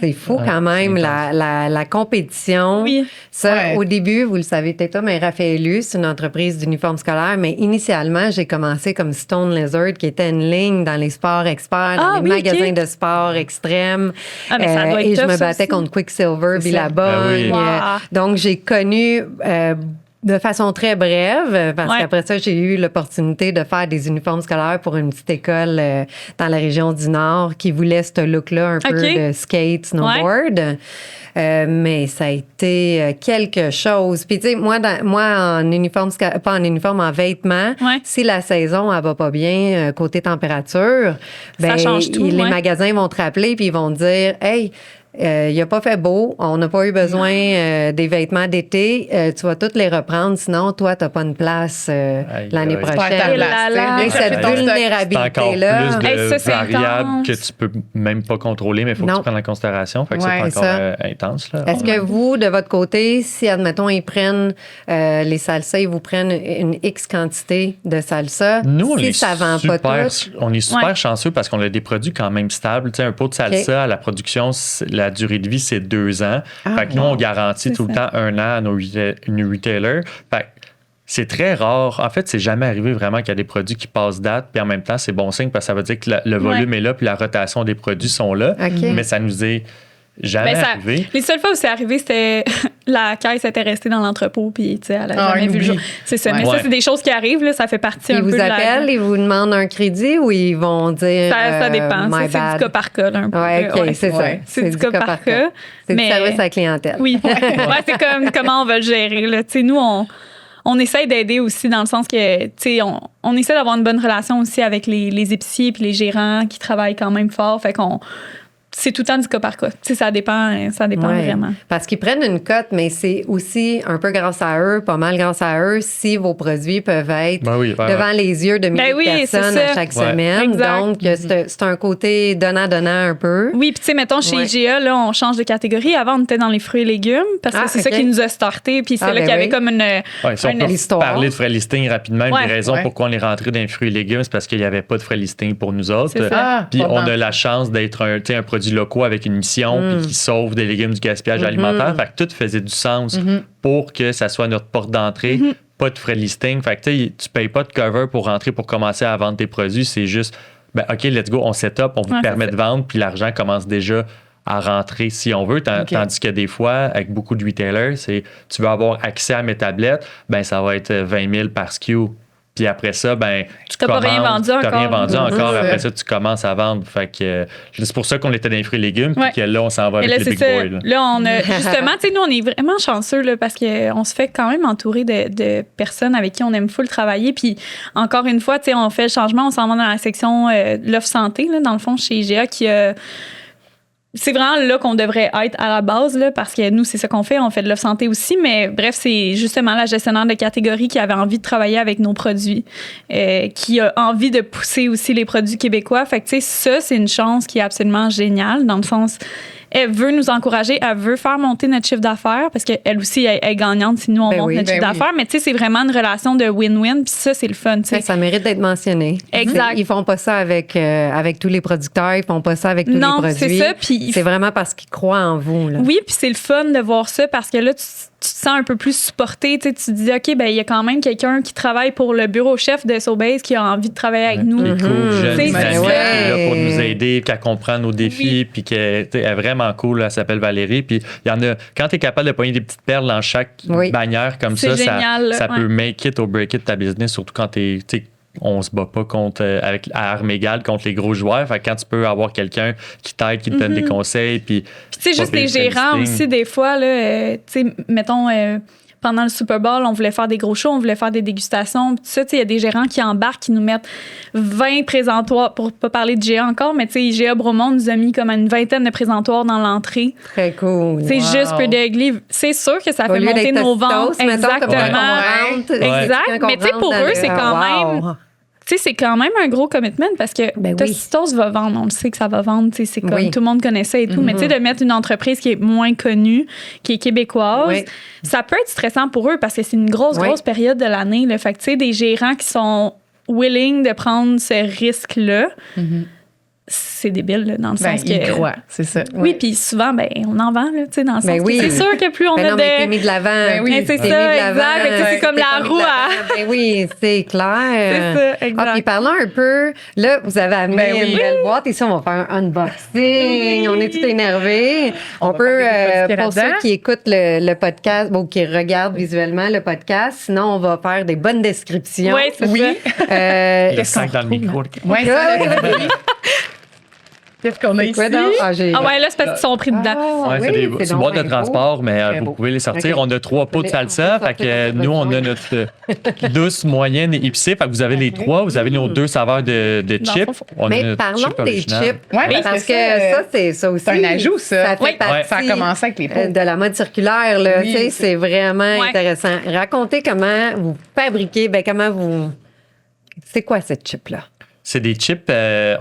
C'est fou quand même, la compétition.
Oui.
Ça, au début, vous le savez peut-être pas, mais Raphaëlus, c'est une entreprise d'uniformes scolaires. Mais initialement, j'ai commencé comme Stone Lizard, qui était une ligne dans les sports experts, dans les magasins de sport extrêmes.
Mais ça doit être
et je
tough,
me battais contre Quicksilver, Billabong. Donc, j'ai connu... de façon très brève, parce qu'après ça, j'ai eu l'opportunité de faire des uniformes scolaires pour une petite école dans la région du Nord qui voulait ce look-là un peu de skate, snowboard. Mais ça a été quelque chose. Puis, tu sais, moi, en uniforme, pas en uniforme, en vêtements, si la saison, elle va pas bien côté température,
ça change tout,
les magasins vont te rappeler puis ils vont te dire « Hey, il n'a pas fait beau, on n'a pas eu besoin des vêtements d'été, tu vas toutes les reprendre, sinon toi, tu n'as pas une place l'année prochaine. Et cette vulnérabilité-là,
c'est encore plus de variables que tu peux même pas contrôler, mais il faut que tu prennes en considération. Fait que c'est encore intense. Là.
Est-ce que vous, de votre côté, si, admettons, ils prennent les salsas, ils vous prennent une X quantité de salsa,
nous,
si ça vend pas tout...
On est super chanceux parce qu'on a des produits quand même stables. Tu sais, un pot de salsa à la production, la durée de vie, c'est 2 ans. Fait que nous, on garantit tout le temps 1 an à nos retailers. Fait que c'est très rare. En fait, c'est jamais arrivé vraiment qu'il y a des produits qui passent date, puis en même temps, c'est bon signe parce que ça veut dire que le volume est là, puis la rotation des produits sont là. Mais ça nous est jamais arrivé.
Les seules fois où c'est arrivé, c'était la caisse était restée dans l'entrepôt, puis elle a jamais vu le jour. C'est ça. Mais ça, c'est des choses qui arrivent, là, ça fait partie un peu de la...
Ils vous appellent, ils vous demandent un crédit ou ils vont dire...
Ça dépend. C'est du cas par cas, là, un peu.
Oui, OK, c'est ça.
C'est du cas par cas.
C'est du service à la clientèle.
Oui. C'est comme comment on va le gérer, là. Tu sais, nous, on essaie d'aider aussi dans le sens que, tu sais, on essaie d'avoir une bonne relation aussi avec les épiciers puis les gérants qui travaillent quand même fort. Fait qu'on... C'est tout le temps du cas par cas. Tu sais, ça dépend vraiment.
Parce qu'ils prennent une cote, mais c'est aussi un peu grâce à eux, pas mal grâce à eux, si vos produits peuvent être devant les yeux de milliers de personnes à chaque semaine. Exact. Donc, c'est un côté donnant-donnant un peu.
Oui, puis tu sais, mettons, chez IGA, là, on change de catégorie. Avant, on était dans les fruits et légumes parce que c'est ça qui nous a starté. Puis c'est là qu'il y avait comme une
si on peut parler de frais listing rapidement, une des raisons pourquoi on est rentré dans les fruits et légumes, c'est parce qu'il n'y avait pas de frais listing pour nous autres. Puis on a la chance d'être un produit locaux avec une mission puis qui sauve des légumes du gaspillage alimentaire. Fait que tout faisait du sens pour que ça soit notre porte d'entrée. Pas de frais de listing. Fait que tu payes pas de cover pour rentrer pour commencer à vendre tes produits. C'est juste, OK, let's go, on set up, on vous permet de vendre, puis l'argent commence déjà à rentrer si on veut. Tandis que des fois, avec beaucoup de retailers, tu veux avoir accès à mes tablettes, ça va être 20 000 par SKU. Puis après ça, tu
n'as rien vendu encore.
Après ça, tu commences à vendre. Fait que c'est pour ça qu'on était dans les fruits et légumes. Puis que là, on s'en va avec les big boys.
Là, on a justement, tu sais, nous, on est vraiment chanceux là, parce qu'on se fait quand même entourer de personnes avec qui on aime full travailler. Puis encore une fois, tu sais, on fait le changement. On s'en va dans la section l'offre santé, là, dans le fond, chez IGA, qui a... C'est vraiment là qu'on devrait être à la base, là, parce que nous, c'est ça qu'on fait. On fait de l'offre santé aussi, mais bref, c'est justement la gestionnaire de catégorie qui avait envie de travailler avec nos produits, qui a envie de pousser aussi les produits québécois. Fait que, tu sais, ça, c'est une chance qui est absolument géniale, dans le sens... Elle veut nous encourager, elle veut faire monter notre chiffre d'affaires parce qu'elle aussi elle est gagnante si nous on monte notre chiffre d'affaires. Mais tu sais, c'est vraiment une relation de win-win. Puis ça, c'est le fun. Ça
mérite d'être mentionné.
Exact.
Ils font pas ça avec tous les producteurs, ils font pas ça avec tous les produits.
C'est ça. Puis
c'est vraiment parce qu'ils croient en vous. Là.
Oui, puis c'est le fun de voir ça parce que là, tu te sens un peu plus supporté. Tu te dis, OK, il y a quand même quelqu'un qui travaille pour le bureau chef de Sobeys qui a envie de travailler avec nous.
Qui est cool, jeune, dynamique, là pour nous aider, puis qu'elle comprend nos défis, puis qu'elle est vraiment cool. Elle s'appelle Valérie. Puis il y en a, quand tu es capable de pogner des petites perles dans chaque bannière comme ça,
génial,
ça peut make it or break it ta business, surtout quand on se bat pas à armes égales contre les gros joueurs. Fait que quand tu peux avoir quelqu'un qui t'aide, qui te donne des conseils. Puis
tu sais, juste les gérants aussi, des fois, là, tu sais, mettons, pendant le Super Bowl, on voulait faire des gros shows, on voulait faire des dégustations. Tout ça, il y a des gérants qui embarquent, qui nous mettent 20 présentoirs, pour pas parler de GA encore, mais tu sais, GA Bromont nous a mis comme une vingtaine de présentoirs dans l'entrée.
Très cool.
C'est juste Pretty Ugly. C'est sûr que ça fait monter nos ventes. Exactement. Exact. Mais tu sais, pour eux, c'est quand même... Tu sais, c'est quand même un gros commitment parce que Tostitos va vendre. On le sait que ça va vendre. C'est comme tout le monde connaît ça et tout. Mais tu sais, de mettre une entreprise qui est moins connue, qui est québécoise, ça peut être stressant pour eux parce que c'est une grosse période de l'année. Là. Fait que tu sais, des gérants qui sont willing de prendre ce risque-là, c'est débile, là, dans le sens que...
Ils croient, c'est ça.
Oui, puis souvent, on en vend, là, tu sais, dans le sens que c'est sûr que plus on a
t'es mis de l'avant.
C'est ça, exact. C'est comme la roue à...
oui, c'est clair.
C'est ça, exact.
Puis parlons un peu, là, vous avez amené une belle boîte. Ici, on va faire un unboxing. On est tout énervés. On peut, pour ceux qui écoutent le podcast, ou qui regardent visuellement le podcast, sinon, on va faire des bonnes descriptions.
Oui, c'est ça.
Le sac dans le micro.
Oui, qu'est-ce qu'on a ici?
Là, c'est parce qu'ils sont pris dedans.
C'est des boîtes de transport, mais vous pouvez les sortir. On a 3 pots de salsa. Fait que nous, on a notre douce, moyenne et épicée. Fait que vous avez les 3. Vous avez nos 2 saveurs de chips.
Mais parlons des chips.
Oui,
parce que ça, c'est ça aussi.
C'est un ajout, ça.
Ça fait partie
ça a commencé avec les pots.
de la mode circulaire. Là. C'est vraiment intéressant. Racontez comment vous fabriquez, c'est quoi cette chip-là?
C'est des chips,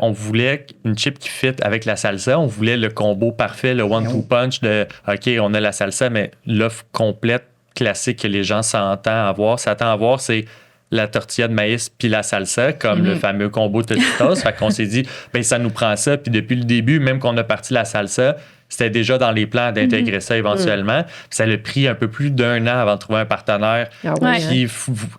on voulait une chip qui fit avec la salsa. On voulait le combo parfait, le one-two punch de OK, on a la salsa, mais l'offre complète, classique que les gens s'attendent à avoir, c'est la tortilla de maïs puis la salsa, comme le fameux combo Tostitos. Fait qu'on s'est dit, ça nous prend ça. Puis depuis le début, même qu'on a parti la salsa, c'était déjà dans les plans d'intégrer ça éventuellement. Puis ça a pris un peu plus d'1 an avant de trouver un partenaire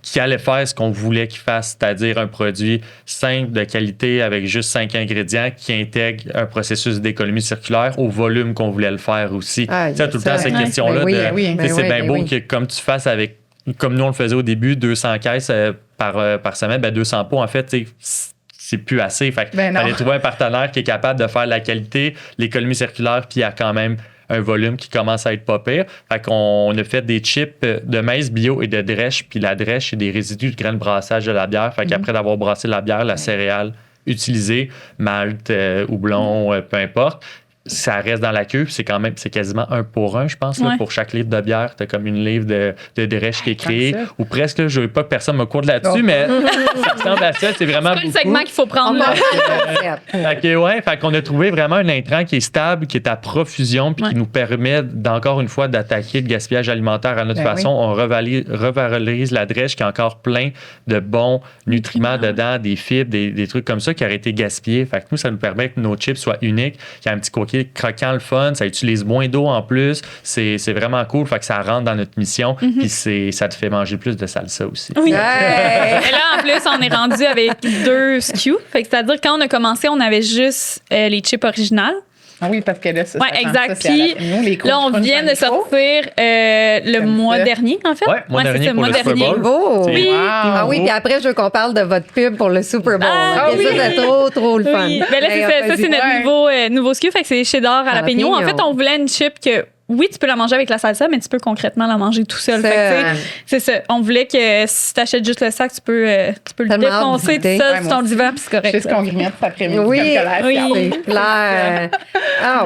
qui allait faire ce qu'on voulait qu'il fasse, c'est-à-dire un produit simple, de qualité, avec juste 5 ingrédients qui intègre un processus d'économie circulaire au volume qu'on voulait le faire aussi. Tout le temps, ces questions-là. C'est bien beau que comme tu fasses avec, comme nous on le faisait au début, 200 caisses par semaine, 200 pots, en fait, c'est plus assez. Fait qu'il fallait trouver un partenaire qui est capable de faire la qualité, l'économie circulaire, puis il y a quand même un volume qui commence à être pas pire. Fait qu'on a fait des chips de maïs bio et de drèche, puis la drèche, c'est des résidus de graines de brassage de la bière. Fait qu'après d'avoir brassé la bière, la céréale utilisée, malt, houblon, peu importe, ça reste dans la cuve, c'est quasiment 1 pour 1, je pense. Là, pour chaque livre de bière, tu as comme une livre de drèche qui est créée. Ou presque, là, je veux pas que personne me courde là-dessus, mais ça ressemble à ça. C'est vraiment
c'est pas le segment qu'il faut prendre.
Fait qu'on a trouvé vraiment un intrant qui est stable, qui est à profusion, puis qui nous permet, encore une fois, d'attaquer le gaspillage alimentaire à notre façon. On revalorise la drèche qui est encore plein de bons nutriments dedans, des fibres, des trucs comme ça qui auraient été gaspillés. Fait que nous, ça nous permet que nos chips soient uniques, qu'il y ait un petit coquille croquant, le fun, ça utilise moins d'eau en plus, c'est vraiment cool, fait que ça rentre dans notre mission, puis ça te fait manger plus de salsa aussi.
Oui. Et là, en plus, on est rendu avec 2 SKU, fait que c'est-à-dire quand on a commencé, on avait juste les chips originales.
Ah oui, parce que là, ça
exact.
Ça,
puis là, on vient de sortir le mois dernier, en fait.
Mois dernier pour le Super Bowl.
Oui.
Wow.
Ah oui, puis après, je veux qu'on parle de votre pub pour le Super Bowl. Ça, c'est trop le fun.
Oui. Ben là, ça, c'est notre nouveau SKU, fait que c'est cheddar à la pignon. En fait, on voulait une chip que... Oui, tu peux la manger avec la salsa, mais tu peux concrètement la manger tout seul. C'est ça. On voulait que si tu achètes juste le sac, tu peux le défoncer tout seul sur ton divan, puis c'est correct.
C'est ce qu'on grignote cet après-midi.
Oui, c'est clair.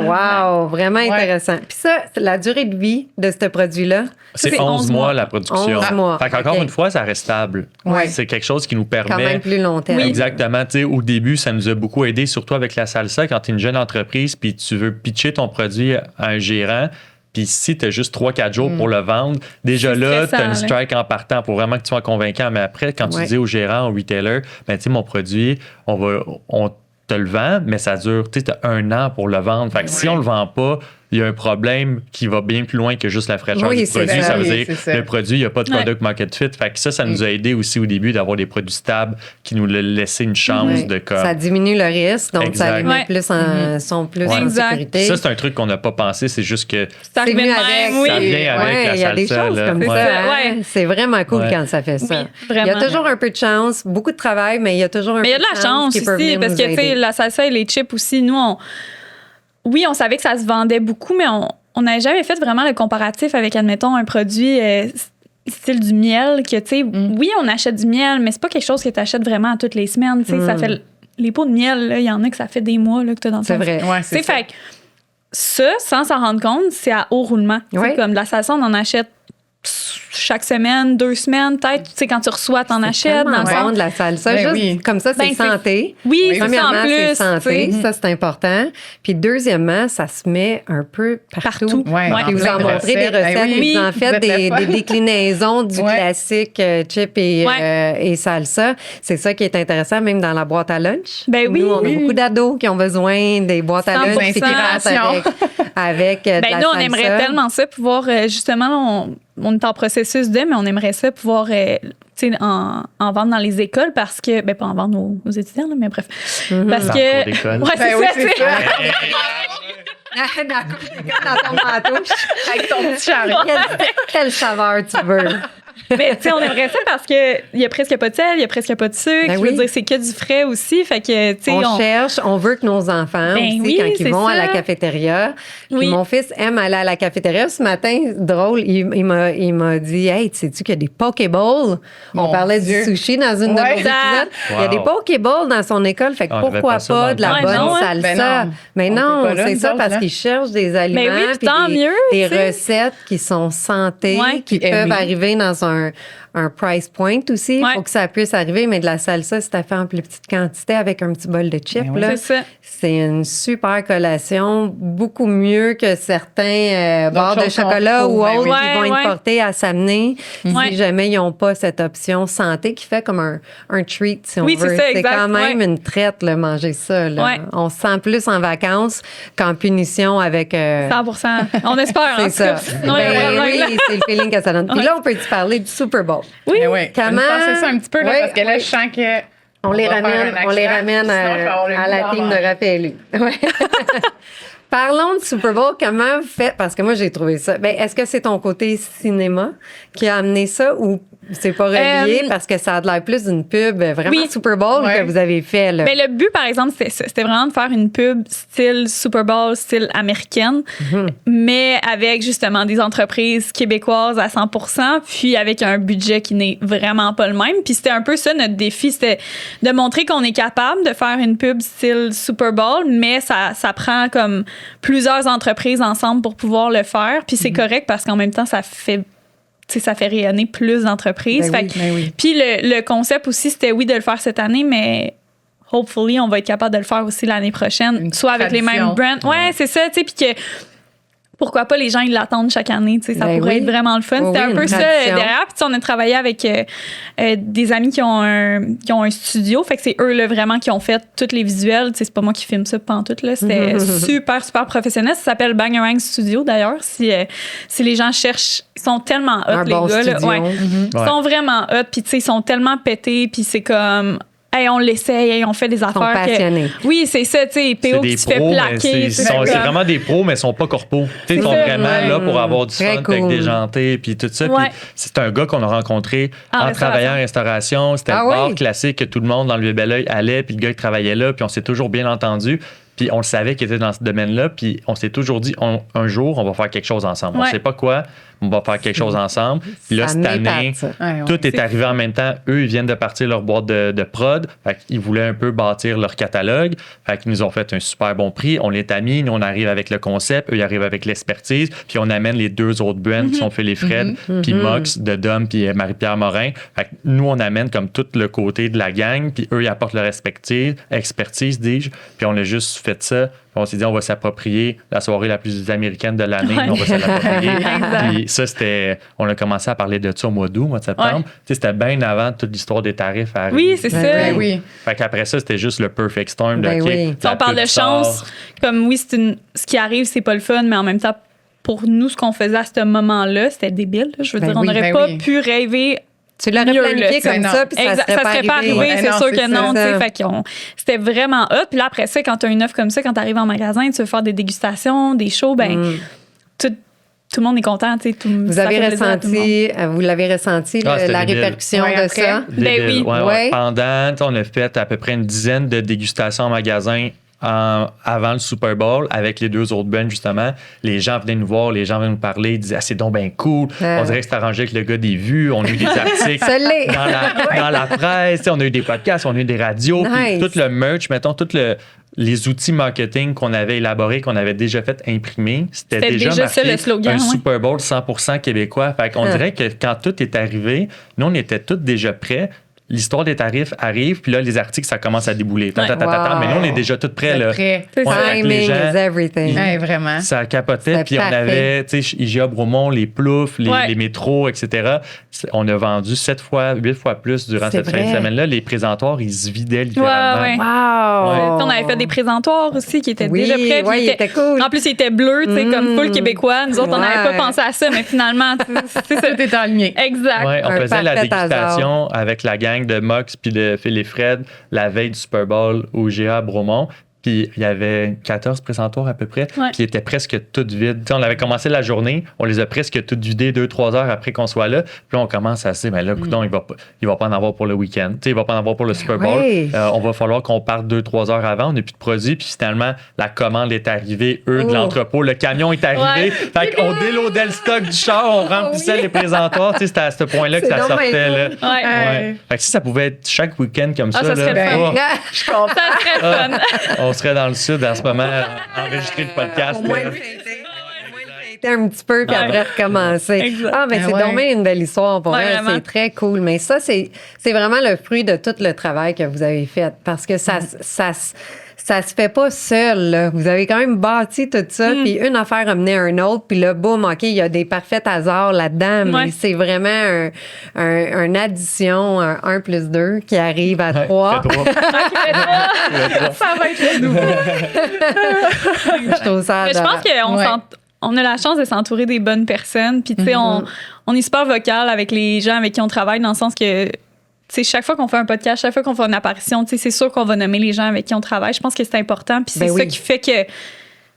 Wow, vraiment intéressant. Puis ça, la durée de vie de ce produit-là?
C'est 11 mois la production.
11 mois.
Fait qu'encore une fois, ça reste stable.
Ouais.
C'est quelque chose qui nous permet...
Quand même plus long terme.
Oui. Exactement. Tu sais, au début, ça nous a beaucoup aidé, surtout avec la salsa, quand tu es une jeune entreprise puis tu veux pitcher ton produit à un gérant. Puis si tu as juste 3-4 jours pour le vendre, déjà là, tu as une strike en partant pour vraiment que tu sois convaincant. Mais après, quand tu dis au gérant, au retailer, tu sais, mon produit, on te le vend, mais ça dure, tu sais, as 1 an pour le vendre. Fait que si on le vend pas, il y a un problème qui va bien plus loin que juste la fraîcheur du produit. Ça veut dire le produit, il n'y a pas de product market fit. Fait que ça nous a aidé aussi au début d'avoir des produits stables qui nous laissaient une chance de comme...
Ça diminue le risque, donc ça les met plus sont plus en sécurité.
Ça, c'est un truc qu'on n'a pas pensé, c'est juste que
c'est venu avec.
Ça vient avec la salsa.
Il y a des choses comme ça. C'est vraiment cool quand ça fait ça.
Oui,
il y a toujours un peu de chance, beaucoup de travail, mais il y a toujours un peu de chance.
Mais il y a de la chance aussi, parce que, tu sais, la salsa et les chips aussi, nous, on savait que ça se vendait beaucoup, mais on n'avait jamais fait vraiment le comparatif avec, admettons, un produit style du miel, que, tu sais, oui, on achète du miel, mais c'est pas quelque chose que tu achètes vraiment toutes les semaines. Tu sais, ça fait... Les pots de miel, il y en a que ça fait des mois là, que tu as dans ton...
C'est vrai.
Ouais, c'est ça.
Fait que ça, sans s'en rendre compte, c'est à haut roulement. Comme de la salsa, on en achète chaque semaine, 2 semaines, peut-être. Tu sais, quand tu reçois, t'en achètes.
Dans le bon de la salsa. Juste comme ça, c'est santé.
Oui,
premièrement,
en plus,
c'est santé. Ça, c'est important. Puis deuxièmement, ça se met un peu partout. Puis vous en montrez des recettes. Vous en faites des déclinaisons du classique chip et salsa. C'est ça qui est intéressant, même dans la boîte à lunch. Nous, on a beaucoup d'ados qui ont besoin des boîtes à lunch qui partent avec de la salsa.
Nous, on aimerait tellement ça, pouvoir, justement, on est en processus mais on aimerait ça pouvoir en vendre dans les écoles parce que, pas en vendre aux étudiants, là, mais bref. Parce que.
C'est ça.
Dans la cour d'école, dans ton manteau.
Avec ton petit chariot.
Quelle saveur tu veux?
Mais tu sais, on aimerait ça parce qu'il n'y a presque pas de sel, il n'y a presque pas de sucre. Je veux dire, c'est que du frais aussi. Fait que, tu sais,
on cherche, on veut que nos enfants, aussi, quand ils vont à la cafétéria. Puis mon fils aime aller à la cafétéria. Ce matin, drôle, il m'a dit, hey, sais-tu qu'il y a des Pokéballs? On parlait du sushi dans une de nos épisodes. Il y a des Pokéballs dans son école. Fait que pourquoi pas de la bonne salsa? Mais non, c'est ça parce qu'ils cherchent des aliments.
Tant mieux.
Des recettes qui sont santé, qui peuvent arriver dans un price point aussi. Il
Ouais.
faut que ça puisse arriver, mais de la salsa, si tu fait en plus petite quantité avec un petit bol de chips,
oui.
là,
C'est ça.
c'est une super collation, beaucoup mieux que certains barres de
choses qu'on
chocolat
retrouve,
ou
ben
autres
oui.
qui vont
Ouais,
être
ouais.
portés à s'amener
Ouais.
si jamais ils n'ont pas cette option santé qui fait comme un treat, si on
Oui,
veut.
c'est ça, exact,
quand même
ouais.
une traite, là, manger ça. Là.
Ouais.
On se sent plus en vacances qu'en punition avec...
100%. On espère, en
c'est
tout cas.
ça.
Sinon, il y a
Ben
vraiment-
oui, c'est le feeling que ça donne. Puis
Ouais.
là, on peut te parler du Super Bowl.
Oui.
Mais oui.
Comment-
Passer ça un petit peu, là,
Oui,
parce que là,
oui.
je sens que.
On les
va faire
ramène,
un
on les
accent,
ramène
sinon je vais avoir le
à
goût
la
d'en
team de
manger.
Raphaël. Ouais. Parlons du Super Bowl. Comment vous faites? Parce que moi, j'ai trouvé ça. Ben, est-ce que c'est ton côté cinéma qui a amené ça ou c'est pas relié parce que ça a l'air plus d'une pub vraiment
Oui.
Super Bowl
Ouais.
que vous avez fait, là?
Ben, le but, par exemple, c'était ça. C'était vraiment de faire une pub style Super Bowl, style américaine, mais avec justement des entreprises québécoises à 100%, puis avec un budget qui n'est vraiment pas le même. Puis c'était un peu ça notre défi, c'était de montrer qu'on est capable de faire une pub style Super Bowl, mais ça prend comme plusieurs entreprises ensemble pour pouvoir le faire. Puis c'est correct parce qu'en même temps, ça fait rayonner plus d'entreprises.
Ben
Fait
oui,
que-
Ben oui.
Puis le concept aussi, c'était oui de le faire cette année, mais hopefully, on va être capable de le faire aussi l'année prochaine,
Une
soit avec les
tradition.
mêmes brands. Ouais, c'est ça, tu sais, puis que pourquoi pas les gens ils l'attendent chaque année, tu sais, ça
Ben
pourrait
oui.
être vraiment le fun.
Oui,
C'était
oui,
un peu
une
ça
tradition.
derrière. Puis tu sais, on a travaillé avec des amis qui ont un studio, fait que c'est eux là vraiment qui ont fait tous les visuels. Tu sais, c'est pas moi qui filme ça pantoute là, c'était super super professionnel. Ça s'appelle Bangarang Studio d'ailleurs. Si les gens cherchent, ils sont tellement hot
Un
les
bon
gars là.
studio.
Ouais. Ils sont vraiment hot, puis tu sais, ils sont tellement pétés, puis c'est comme, hey, on l'essaye, hey, on fait des affaires. que-
passionnés.
Oui, c'est ça, tu sais,
C'est
PO
des
qui se fait
pros, mais
plaquer.
c'est
tu sais, comme-
vraiment des pros, mais ils sont pas corpos. Tu sais, Ils sont
ça,
vraiment
ouais.
là pour avoir du
Très
fun,
cool.
avec déjanté, puis tout ça.
Ouais.
Puis c'est un gars qu'on a rencontré
En
en travaillant en restauration. C'était
Ah
le bar
oui?
classique que tout le monde dans le bel oeil allait, puis le gars il travaillait là, puis on s'est toujours bien entendu. Puis on le savait qu'il était dans ce domaine-là, puis on s'est toujours dit, un jour, on va faire quelque chose ensemble. On
Ouais.
sait pas quoi, on va faire quelque chose ensemble. Puis là,
Ça
cette
m'épate,
année,
ça.
Ouais, ouais.
tout est arrivé en même temps. Eux, ils viennent de partir leur boîte de prod. Fait qu'ils voulaient un peu bâtir leur catalogue. Fait qu'ils nous ont fait un super bon prix. On les a mis. Nous, on arrive avec le concept. Eux, ils arrivent avec l'expertise. Puis on amène les deux autres brands qui sont Phil Fred, puis Mox de Dom, puis Marie-Pierre Morin. Fait que nous, on amène comme tout le côté de la gang. Puis eux, ils apportent leur expertise, dis-je. Puis on a juste fait ça. Puis on s'est dit, on va s'approprier la soirée la plus américaine de l'année.
Ouais.
On va se l'approprier.
Exact.
Puis ça, on a commencé à parler de ça au mois d'août, mois de septembre.
Ouais.
Tu sais, c'était bien avant toute l'histoire des tarifs à arriver.
Oui, c'est ça.
Ben oui.
Fait qu'après ça, c'était juste le perfect storm de
Ben
OK,
oui.
la
On parle
pub
de
sort.
chance. Comme oui, ce qui arrive, c'est pas le fun, mais en même temps, pour nous, ce qu'on faisait à ce moment-là, c'était débile. Je veux
Ben
dire, on
oui,
n'aurait
ben
pas
oui.
pu rêver.
Tu l'aurais
mieux,
planifié
là, tu sais,
comme
non.
ça, puis ça
Exact,
serait pas arrivé.
Ouais,
c'est
non,
sûr
c'est
que non.
ça.
tu sais, Fait c'était vraiment hot. Puis là, après ça, quand tu as une offre comme ça, quand tu arrives en magasin, tu veux faire des dégustations, des shows, ben tout le monde est content. Tu sais,
Vous
ça
avez
fait plaisir à tout le monde.
ressenti, vous l'avez ressenti,
Ah, c'était
la
débile.
répercussion
Ouais,
de
après.
ça?
Ben oui.
Ouais.
Ouais.
Pendant, tu sais, on a fait à peu près une dizaine de dégustations en magasin avant le Super Bowl avec les deux autres bands, justement. Les gens venaient nous voir, les gens venaient nous parler, ils disaient, c'est donc bien cool.
Ah.
On dirait que c'est arrangé avec le gars des vues. On a eu des articles
Ça l'est.
dans la presse. Tu sais, on a eu des podcasts, on a eu des radios. Puis
Nice.
tout le merch, mettons, les outils marketing qu'on avait élaborés, qu'on avait déjà fait imprimer, c'était déjà
déjà
marqué
ça, le slogan,
un
ouais.
Super Bowl 100% québécois. Fait qu'on dirait que quand tout est arrivé, nous, on était tous déjà prêts. L'histoire des tarifs arrive, puis là, les articles, ça commence à débouler.
Ouais.
Wow.
Mais nous, on est déjà tous prêts. Là.
Prêt.
C'est
Ouais,
ça.
fait que les
Timing
gens,
is everything.
Ouais, vraiment.
ça capotait,
C'était
puis on
parfait.
avait, tu sais, IGA Bromont, les ploufs,
Ouais.
les métros, etc. On a vendu 7 fois, 8 fois plus durant
C'est
cette fin de
vrai.
semaine-là. Les présentoirs, ils se vidaient littéralement.
Ouais.
Wow!
On avait fait des présentoirs aussi qui étaient
Oui,
déjà prêts. puis
ouais,
ils
il était cool.
En plus, ils étaient bleus, tu sais, comme full québécois. Nous autres, on n'avait
Ouais.
pas pensé à ça, mais finalement, c'est ça.
Tout est aligné.
Exact.
Ouais, on
Un
faisait la
parfait
dégustation avec la gang de Mox puis de Phil et Fred la veille du Super Bowl au GA à Bromont. Puis il y avait 14 présentoirs à peu près,
Ouais.
qui étaient presque toutes vides. Tu sais, on avait commencé la journée, on les a presque toutes vidées 2-3 heures après qu'on soit là. Puis là, on commence à se dire, ben là, coudonc, il va pas en avoir pour le week-end. Tu sais, il va pas en avoir pour le Super Bowl.
Oui.
On va falloir qu'on parte 2-3 heures avant. On n'a plus de produits. Puis finalement, la commande est arrivée, de
Oh.
l'entrepôt. Le camion est arrivé.
Ouais.
Fait qu'on déloadait le stock du char, on remplissait
oui.
les présentoirs. Tu sais, c'était à ce point-là que
C'est
ça
donc
sortait.
bien
Là.
cool.
Ouais.
Ouais. Fait que si ça pouvait être chaque week-end comme
Ah,
ça,
ça
là,
serait
oh,
Je comprends.
Ça serait fun.
on serait dans le sud en ce moment, enregistrer le podcast.
Au moins
là.
le fêter. Au moins le déconnecter un petit peu, puis après recommencer.
Exact.
Ah, mais
Ah
c'est
ouais.
donc bien une belle histoire pour
Ouais,
elle.
vraiment.
C'est très cool. Mais ça, c'est vraiment le fruit de tout le travail que vous avez fait. Parce que ça se fait pas seul, là. Vous avez quand même bâti tout ça, puis une affaire a mené à un autre, puis là, boum, OK, il y a des parfaits hasards là-dedans, mais
Ouais.
c'est vraiment une addition, un 1 plus 2 qui arrive à 3.
Fait trois.
Ça va être le nouveau.
Je trouve ça
Mais je pense
adorable.
Ouais.
on a la chance de s'entourer des bonnes personnes. Puis, tu sais, on est super vocal avec les gens avec qui on travaille, dans le sens que, tu sais, chaque fois qu'on fait un podcast, chaque fois qu'on fait une apparition, tu sais, c'est sûr qu'on va nommer les gens avec qui on travaille. Je pense que c'est important. Puis, c'est
Ben
ça
oui.
qui fait que,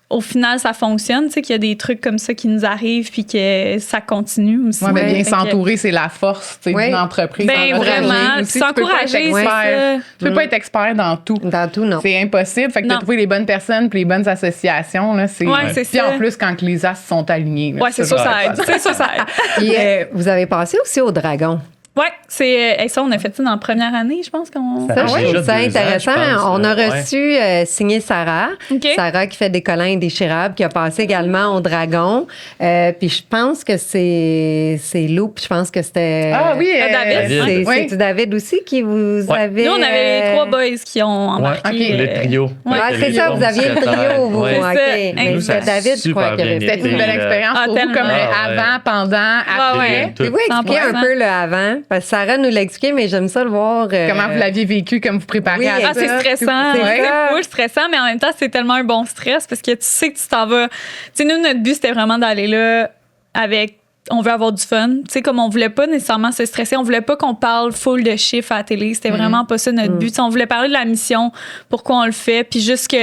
au final, ça fonctionne, tu sais, qu'il y a des trucs comme ça qui nous arrivent, puis que ça continue aussi.
Ouais, mais bien
Fait que-
s'entourer, c'est la force tu sais,
Ouais.
d'une entreprise.
Ben,
S'encourager
vraiment.
aussi. Tu peux pas être
S'encourager, c'est
expert.
ça.
Tu peux pas être expert dans tout.
Dans tout, non.
C'est impossible. Fait que de
Non.
trouver les bonnes personnes puis les bonnes associations, là, c'est.
Ouais, c'est
Puis
ça.
en plus, quand les astres sont alignés. là,
Ouais, c'est ça, ça
toujours
aide. C'est ça, ça aide.
Puis, vous avez passé aussi au Dragon.
Ouais, c'est ça, on a fait ça dans la première année, je pense qu'on.
Ça
Ça,
fait
je
déjà
trouve ça
2 ans,
intéressant.
je pense,
On a
ouais.
reçu signé Sarah.
OK.
Sarah qui fait des collants indéchirables, qui a passé également au Dragon. Puis je pense que c'est Loup. Je pense que c'était.
Ah oui,
David.
C'est
oui.
c'est-tu David aussi qui vous
Ouais.
avait.
Nous, on avait les 3 boys qui ont embarqué.
ok.
Le trio.
Ouais, c'est ça, vous aviez le trio, vous.
Ouais.
OK.
C'est ça.
Mais
Nous, ça
c'était
a
David, je crois,
super
qui avait
bien
fait
C'était une
été,
belle
là.
expérience
Ah,
pour vous,
tellement.
comme
Ah, ouais.
avant, pendant, après.
ouais.
Tout.
Pouvez-vous expliquer
100%.
un peu le avant? Parce que Sarah nous l'a expliqué, mais j'aime ça le voir.
Comment vous l'aviez vécu, comme vous préparez
oui,
à
Ah,
ça.
c'est stressant.
C'est
C'est
ça.
full stressant, mais en même temps, c'est tellement un bon stress parce que tu sais que tu t'en vas. Tu sais, nous, notre but, c'était vraiment d'aller là avec. On veut avoir du fun. Tu sais, comme on voulait pas nécessairement se stresser, on voulait pas qu'on parle full de chiffres à la télé. C'était vraiment pas ça notre but. Tu sais, on voulait parler de la mission, pourquoi on le fait, puis juste que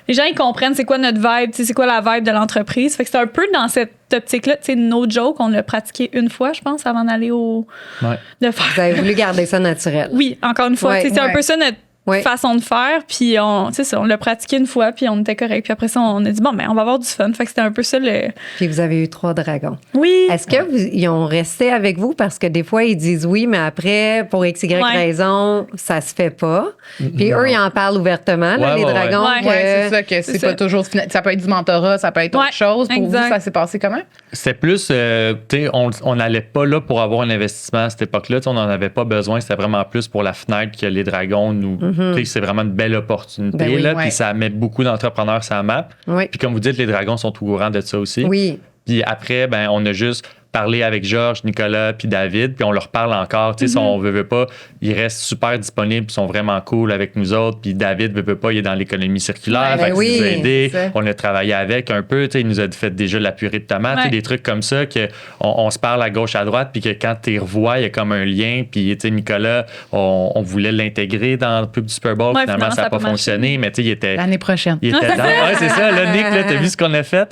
les gens, ils comprennent c'est quoi notre vibe, tu sais, c'est quoi la vibe de l'entreprise. Fait que c'est un peu dans cette optique-là. Tu sais, no joke, on l'a pratiqué une fois, je pense, avant d'aller au.
Ouais.
de
Vous
faire.
avez voulu garder ça naturel.
Oui, encore une fois.
Ouais.
Tu sais, c'est un
Ouais.
peu ça notre
Ouais.
façon de faire. Puis on l'a pratiqué une fois, puis on était correct. Puis après ça, on a dit, bon, ben, on va avoir du fun. Fait que c'était un peu ça le.
Puis vous avez eu 3 dragons.
Oui.
Est-ce que ils ont resté avec vous? Parce que des fois, ils disent oui, mais après, pour X, Y
Ouais.
raison, ça se fait pas. Puis eux, ils en parlent ouvertement, là,
Ouais,
les
ouais,
dragons.
ouais.
que-
Ouais, c'est ça, que c'est
ça.
pas toujours. Ça peut être du mentorat, ça peut être
Ouais,
autre chose. Pour
exact.
vous, ça s'est passé comment?
C'était plus, tu sais, on n'allait pas là pour avoir un investissement à cette époque-là. Tu sais, on n'en avait pas besoin. C'était vraiment plus pour la fenêtre que les dragons nous. Tu sais, c'est vraiment une belle opportunité.
Ben oui,
là,
ouais.
Puis ça met beaucoup d'entrepreneurs sur la map.
Oui.
Puis comme vous dites, les dragons sont au courant de ça aussi.
Oui.
Puis après, ben, on a juste parlé avec Georges, Nicolas, puis David, puis on leur parle encore. Tu sais, si on veut pas, ils restent super disponibles, ils sont vraiment cool avec nous autres. Puis David veut pas, il est dans l'économie circulaire,
Ouais,
fait
ben
qu'il nous a
oui,
aidés.
c'est ça.
On a travaillé avec un peu, tu sais, il nous a fait déjà la purée de tomates, tu sais,
Ouais.
des trucs comme ça, que on se parle à gauche, à droite, puis que quand tu revois, il y a comme un lien. Puis, tu sais, Nicolas, on voulait l'intégrer dans le pub du Super Bowl,
Ouais,
finalement, ça n'a pas
marché.
fonctionné, mais tu sais, il était.
L'année prochaine.
Il était dans. Ouais, c'est ça, là, Nick, là, t'as vu ce qu'on a fait?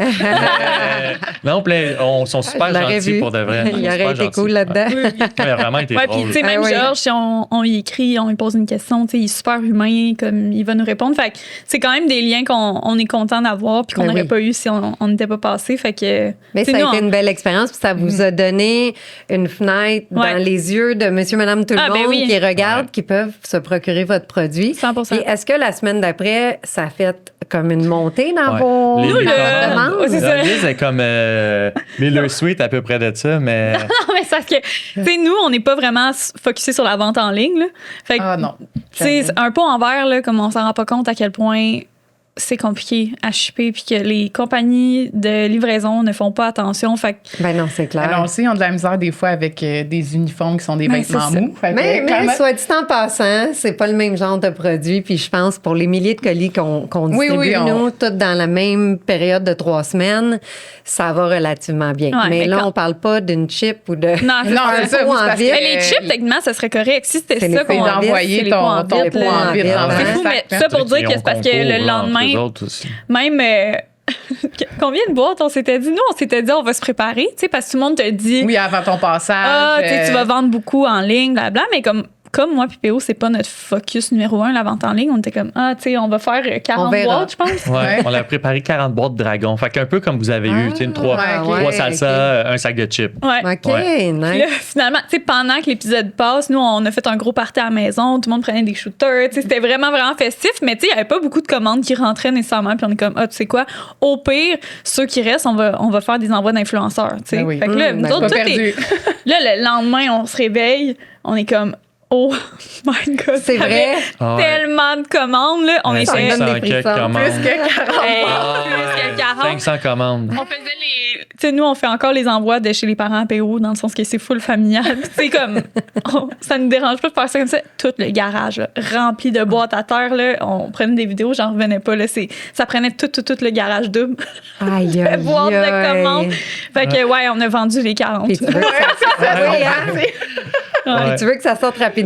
Non, puis là, on sont super
Je l'aurais
gentils
vu.
pour de vrai.
Il
Super
aurait été
gentils.
cool là-dedans.
Ouais, il a vraiment été
Ouais, puis
drôle.
tu sais, même
Ah oui.
Georges, si on y écrit, on lui pose une question, tu sais, il est super humain, comme il va nous répondre. Fait que c'est quand même des liens qu'on est content d'avoir, puis qu'on
Ben
n'aurait
oui.
pas eu si on n'était pas passé. Fait que.
Mais
tu sais,
ça a
nous,
été une belle expérience, puis ça vous a donné une fenêtre
Ouais.
dans les yeux de monsieur, madame, tout le
Ah, ben
monde
oui.
qui regardent,
Ouais.
qui peuvent se procurer votre produit.
100%.
Et est-ce que la semaine d'après, ça a fait comme une montée dans
Ouais.
vos
Les
Nous, le-
demandes?
Ouais, c'est ça.
La liste est comme Miller Sweet à peu près de ça, mais
Non, mais c'est parce que, tu sais, nous, on n'est pas vraiment focusé sur la vente en ligne, là. Fait que,
Ah non.
tu sais, un pot en verre, là, comme on s'en rend pas compte à quel point c'est compliqué à shipper, puis que les compagnies de livraison ne font pas attention. Fait que,
Ben non, c'est clair.
Alors aussi, ils ont de la misère des fois avec des uniformes qui sont des
Ben,
vêtements
c'est ça.
mous. Fait que
Mais
quand même-
soit dit en passant, c'est pas le même genre de produit. Puis je pense pour les milliers de colis qu'on
Oui,
distribue,
oui,
nous, tous dans la même période de 3 semaines, ça va relativement bien.
Ouais,
mais
mais
là,
quand-
on parle pas d'une chip ou de.
non, c'est
Non,
ça.
c'est ça,
pot
vous, c'est
en
parce
vide.
que-
Mais les chips, techniquement, ça serait correct. Si c'était
C'est les
ça
pots
qu'on
en vide,
d'envoyer
c'est les pots en
ton
vide,
pot
là.
en vide.
Ah,
C'est fou, mais ça pour dire que c'est parce que le lendemain, même combien de boîtes on s'était dit? Nous, on s'était dit, on va se préparer, tu sais, parce que tout le monde te dit,
Oui, avant ton passage.
ah, tu sais, tu vas vendre beaucoup en ligne, blabla, mais comme comme moi puis PO, c'est pas notre focus numéro 1, la vente en ligne, on était comme, tu sais, on va faire 40 boîtes, je pense.
Ouais, on a préparé 40 boîtes de dragon. Fait qu'un peu comme vous avez eu, tu sais, 3 salsas, un sac de chips.
Ouais.
OK,
Ouais.
nice.
Puis là, finalement, tu sais, pendant que l'épisode passe, nous, on a fait un gros party à la maison, tout le monde prenait des shooters, tu sais, c'était vraiment, vraiment festif, mais tu sais, il n'y avait pas beaucoup de commandes qui rentraient nécessairement, puis on est comme, tu sais quoi, au pire, ceux qui restent, on va faire des envois d'influenceurs, tu sais.
Ben oui.
Fait que là, nous autres,
pas
tout
perdu.
là, le lendemain, on se réveille, on est comme, oh my God.
C'est
ça
vrai?
avait tellement de commandes, là. On était...
500
des
quelques
frissons.
commandes.
Plus que 40.
Hey, plus que 40.
500 commandes.
On faisait les. Tu sais, nous, on fait encore les envois de chez les parents à PO, dans le sens que c'est full familial. Tu sais, comme. Ça nous dérange pas de faire ça comme ça. Tout le garage, là, rempli de boîtes à terre, là. On prenait des vidéos, j'en revenais pas, là. Ça prenait tout le garage double.
Aïe, aïe,
Boîte de
aïe.
commandes. Fait que, ouais, on a vendu les 40.
Puis tu veux que ça
Ouais,
hein?
Ouais.
Puis tu veux que ça sorte rapidement.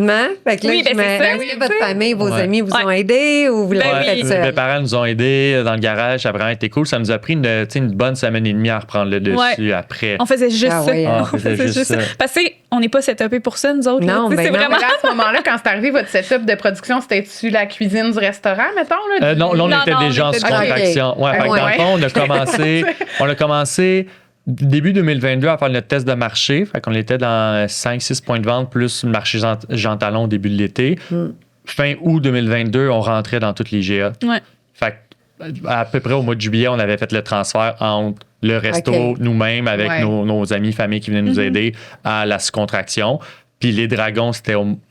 Fait que là,
Oui, ben, c'est ça.
est-ce que votre famille, vos
Ouais.
amis vous ont
Ouais.
aidé ou vous l'avez
Ben
fait
oui.
seul?
Mes parents nous ont aidés dans le garage. Ça a vraiment été cool. Ça nous a pris une bonne semaine et demie à reprendre le dessus après.
On faisait juste
Ah
ça.
oui,
hein.
On faisait juste ça. Parce qu'on n'est pas setupé pour ça, nous autres. là.
Non,
Tu sais,
ben
c'est
non.
vraiment.
Mais là, à ce moment-là, quand c'est arrivé, votre setup de production, c'était-tu la cuisine du restaurant, mettons? Là,
Non, là, on
Non,
était
non,
déjà
on
en
était
sous-contraction. Ouais, fait que
Ouais.
dans le fond, on a commencé début 2022 à faire notre test de marché. Fait qu'on était dans 5-6 points de vente plus le marché Jean Talon au début de l'été. Fin août 2022, on rentrait dans toutes les GA.
Ouais.
Fait que, à peu près au mois de juillet, on avait fait le transfert entre le resto,
OK.
nous-mêmes, avec
Ouais.
nos amis, familles qui venaient nous aider, à la sous-contraction. Puis les dragons,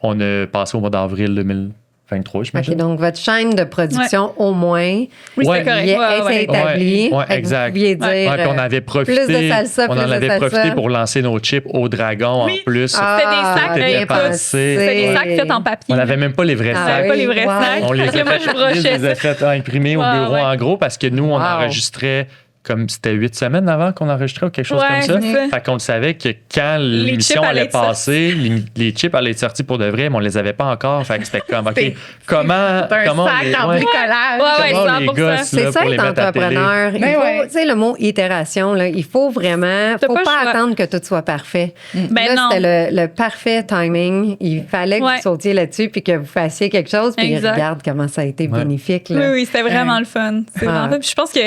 on a passé au mois d'avril 2023, j'imagine.
OK, donc votre chaîne de production, au moins,
Oui,
Ouais.
c'est correct.
est
Ouais, ouais.
établie.
Ouais,
Fait que
exact.
Vous pouviez dire...
Ouais, puis on avait profité,
plus de salsa,
on
plus
en
de
avait
salsa.
profité pour lancer nos chips au dragon
Oui.
en plus.
Ah,
C'était des sacs,
C'était bien
écoute,
pensé.
c'était des sacs faits en papier.
On n'avait même pas les vrais
Ah
On n'avait
sacs.
pas
oui,
les vrais
wow.
sacs.
On les
Fait que
a
moi, je
fait,
brochais
les a
ça.
fait imprimer au
Ouais,
bureau
ouais.
en gros parce que nous, on
Wow.
enregistrait comme c'était 8 semaines avant qu'on enregistrait ou quelque chose
Ouais,
comme ça.
c'est ça.
Fait qu'on le savait que quand l'émission
chips allaient
allait
être
passer, les chips allaient être sortis pour de vrai, mais on les avait pas encore. Fait que c'était comme, OK, comment
C'est un
on
sac
les-
en
ouais.
bricolage.
Ouais,
Comment on les
100%.
gosse,
C'est
là,
ça
pour les
être
mettre à télé?
entrepreneur. Il
Ben
faut,
ouais.
tu sais, le mot itération, là, il faut vraiment,
T'as
faut
pas le
pas
choix.
attendre que tout soit parfait.
Ben
là,
non.
c'était le parfait timing. Il fallait que
Ouais.
vous sautiez là-dessus puis que vous fassiez quelque chose. Puis
Exact.
regarde comment ça a été
Ouais.
bénéfique.
Oui,
Là.
oui, c'était vraiment le fun. C'est vraiment
Ah.
fun. Puis je pense que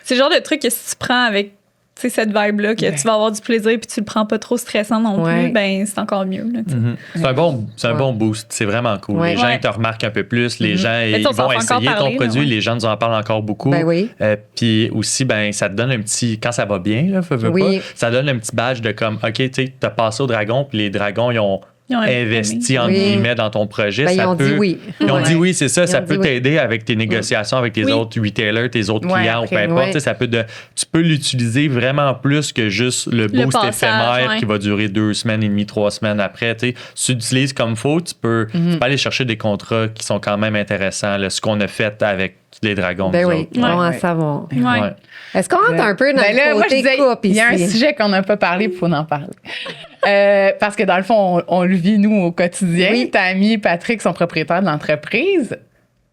c'est le genre de truc que si tu prends avec tu sais, cette vibe-là, que tu vas avoir du plaisir puis tu le prends pas trop stressant non
Ouais.
plus, ben c'est encore mieux. Là, tu sais.
Mhm. C'est un bon boost. C'est vraiment cool.
Ouais.
Les gens
Ouais.
ils te remarquent un peu plus. Les gens
Mais
ils
tu sais, on s'en
vont
fait encore
essayer
parler,
ton
là,
produit.
ouais.
Les gens nous en parlent encore beaucoup.
Ben oui.
Puis aussi, ben, ça te donne un petit. Quand ça va bien, là, veux
Oui.
pas, ça donne un petit badge de comme, OK, tu sais, t'as passé au dragon, puis les dragons, ils ont
Ils ont
investi, entre
Oui.
guillemets, dans ton projet.
Ben,
ça
ils ont
peut,
dit oui.
Ils ont
Ouais.
dit oui, c'est ça.
Ils
Ça
ont
peut
dit oui.
t'aider avec tes négociations avec tes
Oui.
autres retailers, tes autres
Ouais,
clients, ou peu
après,
importe.
ouais.
Tu sais, tu peux l'utiliser vraiment plus que juste le boost
passage,
éphémère
ouais.
qui va durer 2 semaines et demie, 3 semaines après. Tu sais, si tu l'utilises comme faut, tu peux aller chercher des contrats qui sont quand même intéressants. Là, ce qu'on a fait avec les dragons.
Ben
nous
oui,
autres.
bon à
Ouais.
savoir.
Ouais.
Ouais.
Est-ce qu'on rentre un peu dans
Ben là,
le
moi, je
côté
disais,
coupe
il y a un
ici?
sujet qu'on n'a pas parlé, il faut en parler. Parce que dans le fond, on le vit, nous, au quotidien.
Oui.
Tammy et Patrick sont propriétaires de l'entreprise.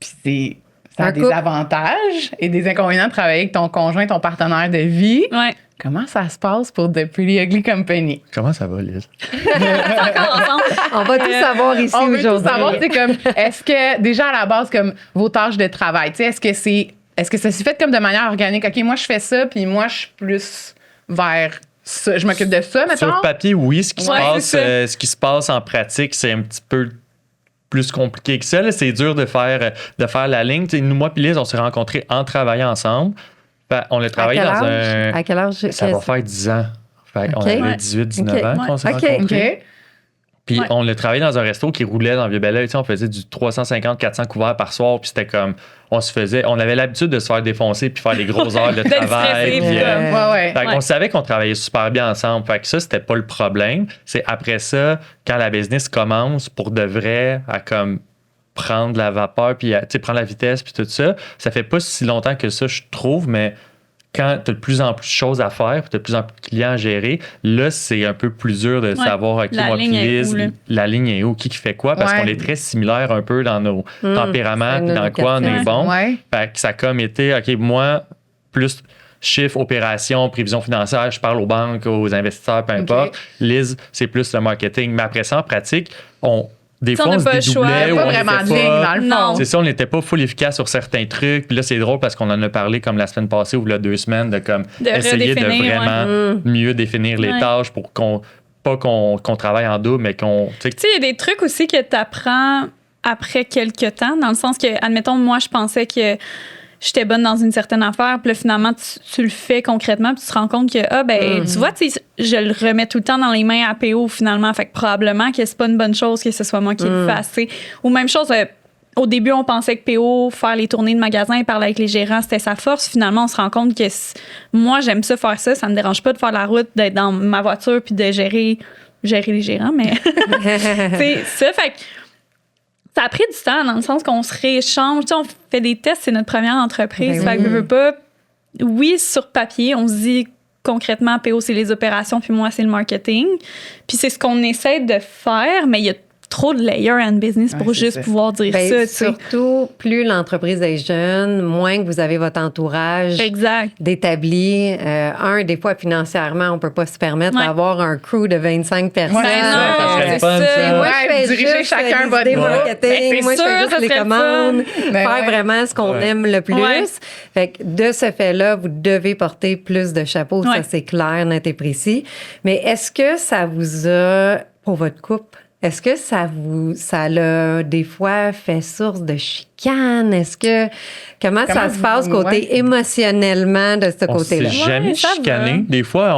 Puis ça a
Un
des
couple.
avantages et des inconvénients de travailler avec ton conjoint, ton partenaire de vie.
Ouais.
Comment ça se passe pour The Pretty Ugly Company?
Comment ça va, Liz?
Encore ensemble.
On va tout savoir ici
On veut tout
aujourd'hui.
savoir, tu sais, comme, est-ce que, déjà à la base, comme vos tâches de travail, tu sais, est-ce que ça s'est fait comme de manière organique? OK, moi, je fais ça, puis moi, je suis plus vers ça. Je m'occupe de ça, mettons.
Sur papier, oui. Ce qui,
Ouais, c'est ça.
ce qui se passe en pratique, c'est un petit peu plus compliqué que ça. Là. C'est dur de faire la ligne. Tu sais, nous, moi et Liz, on s'est rencontrés en travaillant ensemble. Fait, on a travaillé dans un...
À quel âge?
Ça va faire 10 ans. Fait, on
OK.
avait
Ouais.
18-19
OK.
ans qu'on s'est
OK.
rencontrés.
OK.
Puis
Ouais.
on a travaillé dans un resto qui roulait dans Vieux-Belleuil. Tu sais, on faisait du 350-400 couverts par soir. Puis c'était comme... On avait l'habitude de se faire défoncer puis faire des grosses heures de
D'être
travail.
stressé,
puis,
puis comme-
Ouais, ouais.
fait qu'on
Ouais.
savait qu'on travaillait super bien ensemble. Fait que ça, c'était pas le problème. C'est après ça, quand la business commence pour de vrai à comme prendre la vapeur puis à, tu sais, prendre la vitesse puis tout ça, ça fait pas si longtemps que ça, je trouve, mais quand tu as de plus en plus de choses à faire, tu as de plus en plus de clients à gérer, là, c'est un peu plus dur de savoir, OK,
La
moi, puis
ligne est
Liz,
où, là?
la ligne est où, qui fait quoi, parce
Ouais.
qu'on est très similaires un peu dans nos tempéraments,
c'est
puis dans
notre
quoi on est
quartier.
bon.
Ouais.
Fait que ça a comme été, OK, moi, plus chiffre, opération, prévision financière, je parle aux banques, aux investisseurs, peu importe. Liz, c'est plus le marketing. Mais après ça, en pratique, des
Ça,
fois,
on
on
n'a
se
pas le choix.
dédoublait.
Il
ou
n'y a
on
pas vraiment de
était
ligne
pas-
dans le
Non.
fond.
C'est ça, on n'était pas full efficace sur certains trucs. Puis là, c'est drôle parce qu'on en a parlé comme la semaine passée ou là 2 semaines de comme
De
essayer de
redéfinir,
vraiment mieux définir les
Ouais.
tâches pour qu'on travaille en double, mais qu'on. Tu sais,
Tu sais, il y a des trucs aussi que tu apprends après quelques temps, dans le sens que, admettons, moi, je pensais que j'étais bonne dans une certaine affaire, puis là, finalement, tu le fais concrètement, puis tu te rends compte que, tu vois, tu sais, je le remets tout le temps dans les mains à PO, finalement, fait que probablement que c'est pas une bonne chose que ce soit moi qui le fasse, tu sais. Ou même chose, au début, on pensait que PO, faire les tournées de magasins et parler avec les gérants, c'était sa force. Finalement, on se rend compte que moi, j'aime ça faire ça. Ça me dérange pas de faire la route, d'être dans ma voiture puis de gérer les gérants, mais c'est ça. Fait que ça a pris du temps dans le sens qu'on se rééchange. Tu sais, on fait des tests, c'est notre première entreprise.
Ben
Fait que veux pas. Oui, sur papier, on se dit concrètement, PO, c'est les opérations, puis moi, c'est le marketing. Puis c'est ce qu'on essaie de faire, mais il y a trop de layers en business pour
Ouais, c'est
juste
ça.
pouvoir dire
Ben,
ça. Tu sais.
surtout, plus l'entreprise est jeune, moins que vous avez votre entourage
Exact.
d'établi. Des fois, financièrement, on peut pas se permettre
Ouais.
d'avoir un crew de 25 personnes.
Ouais,
Ben non,
ça serait
c'est
le fun,
ça.
ça.
Moi,
Ouais,
je fais
diriger
juste
chacun
les
votre
idées
boîte.
marketing.
Ben, c'est
moi, je
sûr,
fais
ça
juste les
serait le
commandes.
fun. Ben
Faire
ouais.
vraiment ce qu'on
Ouais.
aime le plus.
Ouais.
Fait que de ce fait-là, vous devez porter plus de chapeaux.
Ouais.
Ça, c'est clair, net et précis. Mais est-ce que ça vous a, pour votre couple, est-ce que ça l'a des fois fait source de chicane? Comment ça se passe côté émotionnellement de ce
On
côté-là?
s'est jamais
ça va.
chicané. Des fois,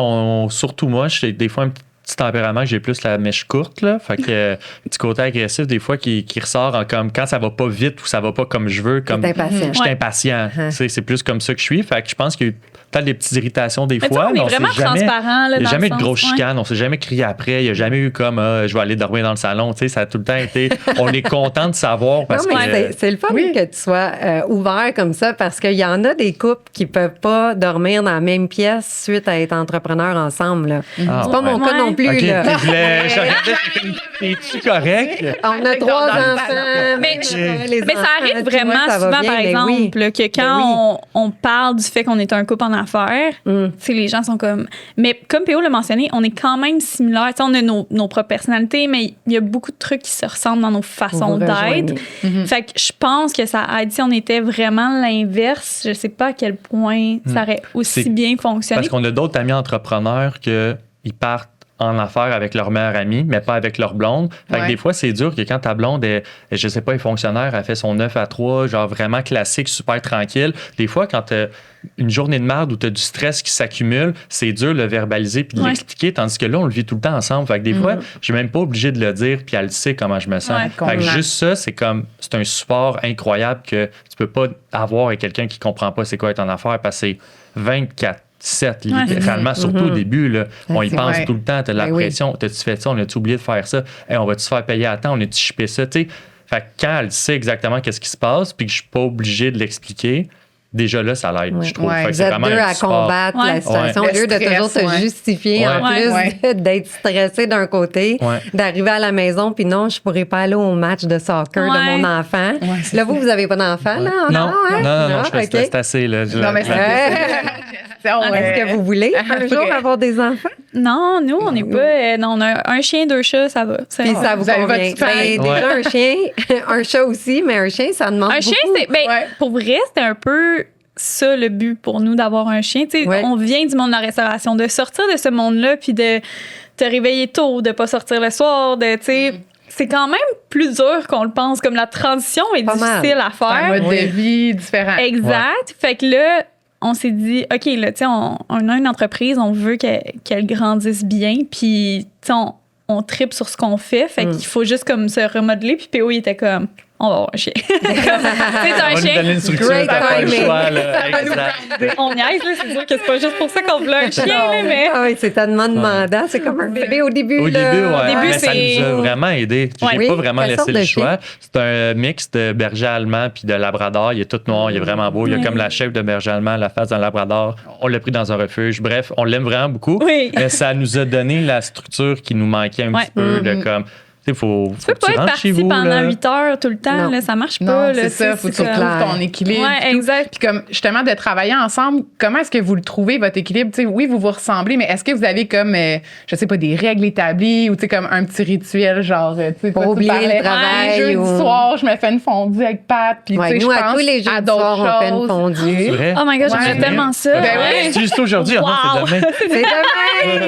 surtout moi, j'ai des fois un petit tempérament que j'ai plus la mèche courte, là. Fait que petit côté agressif, des fois, qui ressort en comme quand ça va pas vite ou ça va pas comme je veux. Comme,
T'es impatient.
je suis
Ouais.
impatient. Tu sais, c'est plus comme ça que je suis. Fait que je pense qu'il y a eu peut-être des petites irritations des
Mais tu sais,
fois.
on est
s'est
vraiment transparent, là,
Il n'y
dans
a jamais
le
eu de grosses
sens, ouais.
chicanes. On s'est jamais crié après. Il n'y a jamais eu comme je vais aller dormir dans le salon. Tu sais, ça a tout le temps été. On est content de savoir parce
Non, mais
que.
c'est le fun
Oui.
que tu sois ouvert comme ça parce qu'il y en a des couples qui peuvent pas dormir dans la même pièce suite à être entrepreneurs ensemble. Là.
Ah,
C'est pas mon
ouais.
cas non plus.
OK,
Là.
je regardais, es-tu correct?
On a 3
Dans le
enfants.
salon.
Mais,
les
mais ça
enfants,
arrive
puis
vraiment
moi, ça va
souvent,
bien,
par
mais
exemple,
oui.
là, que quand on parle du fait qu'on est un couple en affaires, tu sais, les gens sont comme... Mais comme PO l'a mentionné, on est quand même similaires. Tu sais, on a nos propres personnalités, mais il y a beaucoup de trucs qui se ressemblent dans nos façons
Vous
d'être.
rejoignez.
Fait que je pense que ça aide. Si on était vraiment l'inverse, je sais pas à quel point ça aurait aussi
C'est
bien fonctionné.
Parce qu'on a d'autres amis entrepreneurs qu'ils partent en affaires avec leur meilleure amie, mais pas avec leur blonde. Fait que
Ouais.
des fois, c'est dur que quand ta blonde est, je sais pas, est fonctionnaire, elle fait son 9 à 3, genre vraiment classique, super tranquille. Des fois, quand t'as une journée de merde où t'as du stress qui s'accumule, c'est dur de le verbaliser puis de
Ouais.
l'expliquer, tandis que là, on le vit tout le temps ensemble. Fait que des fois, je suis même pas obligé de le dire, puis elle sait comment je me sens.
Ouais.
Fait que
Complètement.
juste ça, c'est un support incroyable que tu peux pas avoir avec quelqu'un qui comprend pas c'est quoi être en affaires parce que c'est 24/7,
Ouais.
littéralement, surtout au début. Là, on y
c'est
pense
vrai.
tout le temps. T'as de la
Ben oui.
pression. T'as-tu fait ça? On a-tu oublié de faire ça? Hey, on va-tu se faire payer à temps? On a-tu chippé ça? Tu sais, fait que quand elle sait exactement qu'est-ce qui se passe puis que je suis pas obligé de l'expliquer, déjà là, ça l'aide,
Ouais.
je trouve.
Ouais.
Fait que
Vous
c'est
êtes
vraiment
deux
un
à
support.
combattre
Ouais.
la situation.
Ouais.
Au lieu de
Le stress,
toujours te
ouais.
justifier, en
Ouais.
plus
Ouais.
d'être stressé d'un côté,
Ouais.
d'arriver à la maison, puis non, je pourrais pas aller au match de soccer de
Ouais.
mon enfant.
Ouais, c'est
Là, vous avez pas d'enfant, là?
Non,
hein?
non, je fais
OK.
c'est assez. Là.
Non, mais
Est-ce que vous voulez un jour
Après.
avoir des enfants?
Non, nous, on n'est pas... non, on a un chien, 2 chats, ça va. C'est
Puis
bon.
ça vous
Vous avez
convient.
votre famille.
Ben, déjà, un chien, un chat aussi, mais un chien, ça demande
Un chien,
beaucoup.
c'est. Ben,
Ouais.
pour vrai, c'était un peu ça le but pour nous d'avoir un chien. Tu sais,
Ouais.
on vient du monde de la restauration, de sortir de ce monde-là, puis de te réveiller tôt, de pas sortir le soir, de, tu sais. C'est quand même plus dur qu'on le pense. Comme la transition est
Pas mal.
difficile à
Un
faire.
mode
Oui.
de vie différent.
Exact. Fait que là, on s'est dit, OK, là, tu sais, on a une entreprise, on veut qu'elle grandisse bien, puis, tu sais, on tripe sur ce qu'on fait. Fait qu'il faut juste comme se remodeler. Puis PO, il était comme, on va avoir un chien. Tu sais, t'as
On
un
va nous
chien.
donner une structure,
Great
t'as pas le
timing.
choix. Là. Exact.
On niaise, là. C'est sûr que c'est pas juste pour ça qu'on voulait un chien, là, mais.
Ah oui, c'est tellement demandant. C'est comme un bébé au début.
Au
là.
début, ouais.
Au début,
mais ça
c'est-
nous a vraiment aidé. J'ai
Oui,
pas vraiment
quelle
laissé
sorte
le
de
choix. C'est un mix de berger allemand puis de labrador. Il est tout noir, il est vraiment beau. Il y a
Oui.
comme la chef de berger allemand, la face d'un labrador. On l'a pris dans un refuge. Bref, on l'aime vraiment beaucoup.
Oui.
Mais ça nous a donné la structure qui nous manquait un
Ouais.
petit peu de comme faut
Tu peux pas être
rentres
parti
chez vous,
pendant
là.
8 heures tout le temps,
Non.
là, ça marche
Non,
pas.
c'est
là,
ça,
tu sais,
faut que tu
c'est
retrouves
comme-
ton équilibre.
Ouais,
puis tout.
exact.
Puis comme, justement, de travailler ensemble, comment est-ce que vous le trouvez, votre équilibre? Tu sais, oui, vous vous ressemblez, mais est-ce que vous avez comme, je sais pas, des règles établies ou tu sais, comme un petit rituel, genre, tu sais,
Pour
toi, tu
oublier le
parlais,
travail
jeudi
ou-
soir, je me fais une fondue avec Pat, puis tu
Ouais,
sais,
nous,
je
à
pense
tous les
à
jours,
d'autres
on fait une
choses.
fondue.
C'est vrai?
Oh my God, j'aimerais
Ouais.
tellement ça.
Ben
Ouais. C'est juste aujourd'hui,
Wow.
non, c'est demain.
C'est demain!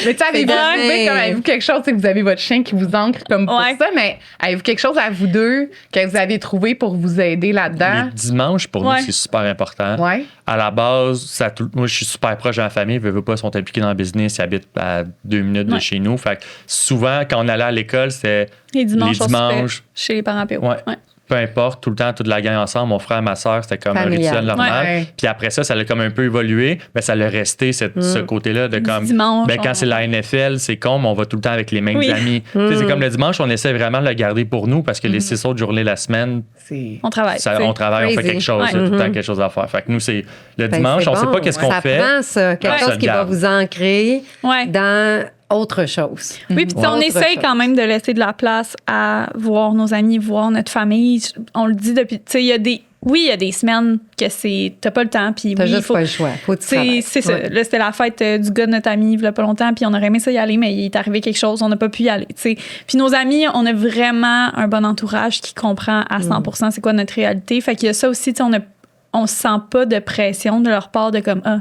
Mais tu sais, avez-vous
demain.
trouvé comme, avez-vous quelque chose, tu sais, vous avez votre chien qui vous ancre comme pour
Ouais.
ça, mais avez-vous quelque chose à vous deux que vous avez trouvé pour vous aider là-dedans?
Les dimanches, pour
Ouais.
nous, c'est super important.
Ouais.
À la base, moi, je suis super proche de ma famille. Ils veulent pas, ils sont impliqués dans le business. Ils habitent à 2 minutes de
Ouais.
chez nous. Fait que souvent, quand on allait à l'école, c'était
Les dimanches,
les
on se fait
dimanches.
chez les parents PO.
Ouais. Peu importe, tout le temps, toute la gang ensemble, mon frère, ma soeur, c'était comme
Familial.
un rituel normal.
Ouais.
Puis après ça l'a comme un peu évolué, mais ça l'a resté ce côté-là de comme.
Dimanche,
Quand
on-
c'est la NFL, c'est con, mais on va tout le temps avec les mêmes
Oui.
amis. Tu sais, c'est comme le dimanche, on essaie vraiment de le garder pour nous parce que les 6 autres journées de la semaine,
C'est.
On travaille.
ça,
tu sais.
on travaille, on fait
Crazy.
quelque chose,
Ouais.
il y a tout le temps quelque chose à faire. Fait que nous, c'est le
Ben,
dimanche,
c'est
on sait
bon.
pas qu'est-ce qu'on
ça
fait.
prend ça, quelque
Ouais.
chose
Ça le
qui va
garde.
vous ancrer
Ouais.
dans autre chose.
Oui, puis tu sais, on
Autre
essaye
chose.
quand même de laisser de la place à voir nos amis, voir notre famille. On le dit depuis. Tu sais, il y a des. Oui, il y a des semaines que t'as pas le temps, puis
T'as
oui, il
juste
faut.
pas le choix. Faut que tu travailles.
C'est ça.
Ouais.
Là, c'était la fête du gars de notre ami, il y a pas longtemps, puis on aurait aimé ça y aller, mais il est arrivé quelque chose, on n'a pas pu y aller. Tu sais. Puis nos amis, on a vraiment un bon entourage qui comprend à 100% c'est quoi notre réalité. Fait qu'il y a ça aussi, tu sais, on se sent pas de pression de leur part de comme, ah,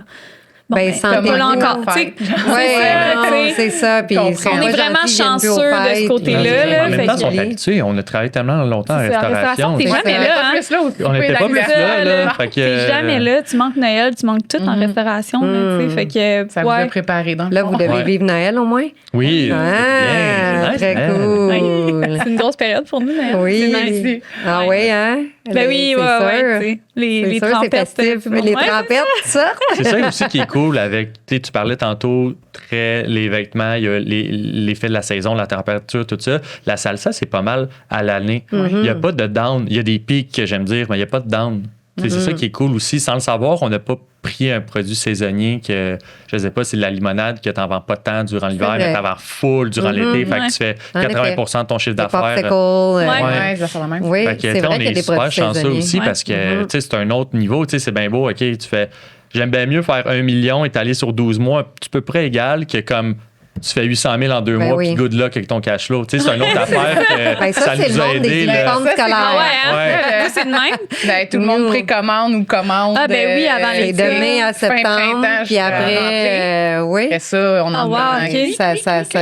bon,
Ben,
t'as pas
sentez-vous
là encore.
en
Tu sais,
fête.
Ouais,
ça,
non,
tu sais.
c'est ça. Puis
On
ils sont
est
pas
vraiment
gentils, ils viennent plus aux
chanceux de ce
fêtes,
côté-là,
puis-
là,
En même
fait
temps,
que-
ils sont habitués. On a travaillé tellement longtemps en
C'est ça, en
restauration.
t'es
c'est
jamais
ça.
là,
Pas
hein?
plus là aussi.
On était pas plus là, là. Fait que,
T'es jamais là, tu manques Noël, tu manques tout en restauration, là, tu sais, fait que,
Ça vous a
ouais.
préparé dans le
Là,
fond.
vous devez
Ouais.
vivre Noël au moins?
Oui,
Ah,
c'est bien.
très
Nice, man.
cool.
C'est une grosse période pour nous, mais
Oui.
c'est nice.
Ah oui, hein?
Ben oui,
C'est
ouais,
sûr.
ouais, tu sais, les
C'est sûr, c'est
trempettes.
festif.
tout le monde.
Les
Ouais,
trempettes, ça.
C'est ça aussi qui est cool avec, tu parlais tantôt, les vêtements, il y a l'effet de la saison, la température, tout ça. La salsa, c'est pas mal à l'année. Il n'y a pas de down. Il y a des pics, que j'aime dire, mais il n'y a pas de down. C'est ça qui est cool aussi. Sans le savoir, on n'a pas pris un produit saisonnier que, je sais pas, c'est de la limonade que tu n'en vends pas tant durant l'hiver,
vrai.
mais tu en vends full durant l'été. Fait que tu fais
En
80% de ton chiffre
Des
d'affaires.
popsicles.
Ouais.
Ouais, je vais faire la même.
Oui,
Fait que,
c'est
tu sais,
vrai
on
qu'il y a
est
des
super
produits
chanceux
saisonniers.
aussi
Ouais.
parce que tu sais, c'est un autre niveau. Tu sais, c'est bien beau, OK, tu fais. J'aime bien mieux faire 1 million étalé sur 12 mois, tu peu près égal que comme tu fais 800 000 en 2
Ben
mois,
oui.
puis good luck avec ton cash flow. Tu sais, c'est une autre affaire que
Ben, ça, c'est
nous
le
a
monde des
aidé. là.
uniformes
Ça, c'est
Ah
scolaires.
ouais, hein?
Ouais.
Vous, c'est de même?
Ben, tout le monde
Nous.
précommande ou commande.
Ah, ben oui, avant
C'est
l'été.
de mai à
fin
septembre,
printemps
puis
jusqu'à
après,
rentrée.
oui.
Après ça, on en
Ah, wow,
donne.
ok.
Ça,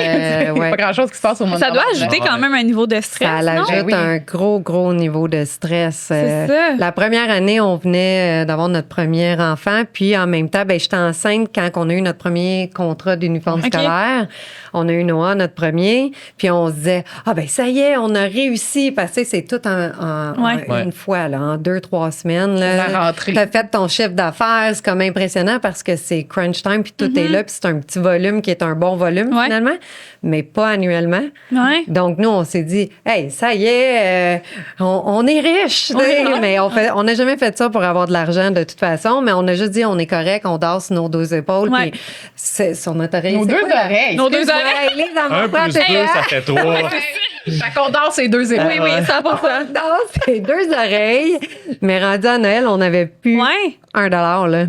Il n'y a
ouais.
pas grand-chose qui se passe au mois de
Ça doit
novembre,
ajouter
là.
quand même un niveau de stress,
Ça
non?
ajoute
Ben oui.
un gros niveau de stress.
C'est ça.
La première année, on venait d'avoir notre premier enfant, puis en même temps, ben, j'étais enceinte quand on a eu notre premier contrat d'uniforme
OK.
scolaire. On a eu Noah, notre premier, puis on se disait, ah ben ça y est, on a réussi, parce que c'est tout
Ouais.
une fois, là, en 2-3 semaines. Là,
La rentrée.
t'as fait ton chiffre d'affaires, c'est comme impressionnant parce que c'est crunch time, puis tout est là, puis c'est un petit volume qui est un bon volume
Ouais.
finalement, mais pas annuellement.
Ouais.
Donc, nous, on s'est dit, hey, ça y est, on est riche. tu sais.
Ouais.
Mais on n'a jamais fait ça pour avoir de l'argent de toute façon, mais on a juste dit, on est correct, on dort sur nos 2 épaules.
Ouais.
Puis c'est sur notre oreille.
Nos
c'est
2
quoi, là?
oreilles.
Nos 2
Ouais,
oreilles.
les
1
enfants,
plus
c'est
2,
quoi?
ça fait 3.
Fait qu'on dort ces 2 épaules.
Oui, oui, 100%.
Non, c'est 2 oreilles. Mais rendu à Noël, on n'avait plus
Ouais.
$1, là.
Ouais.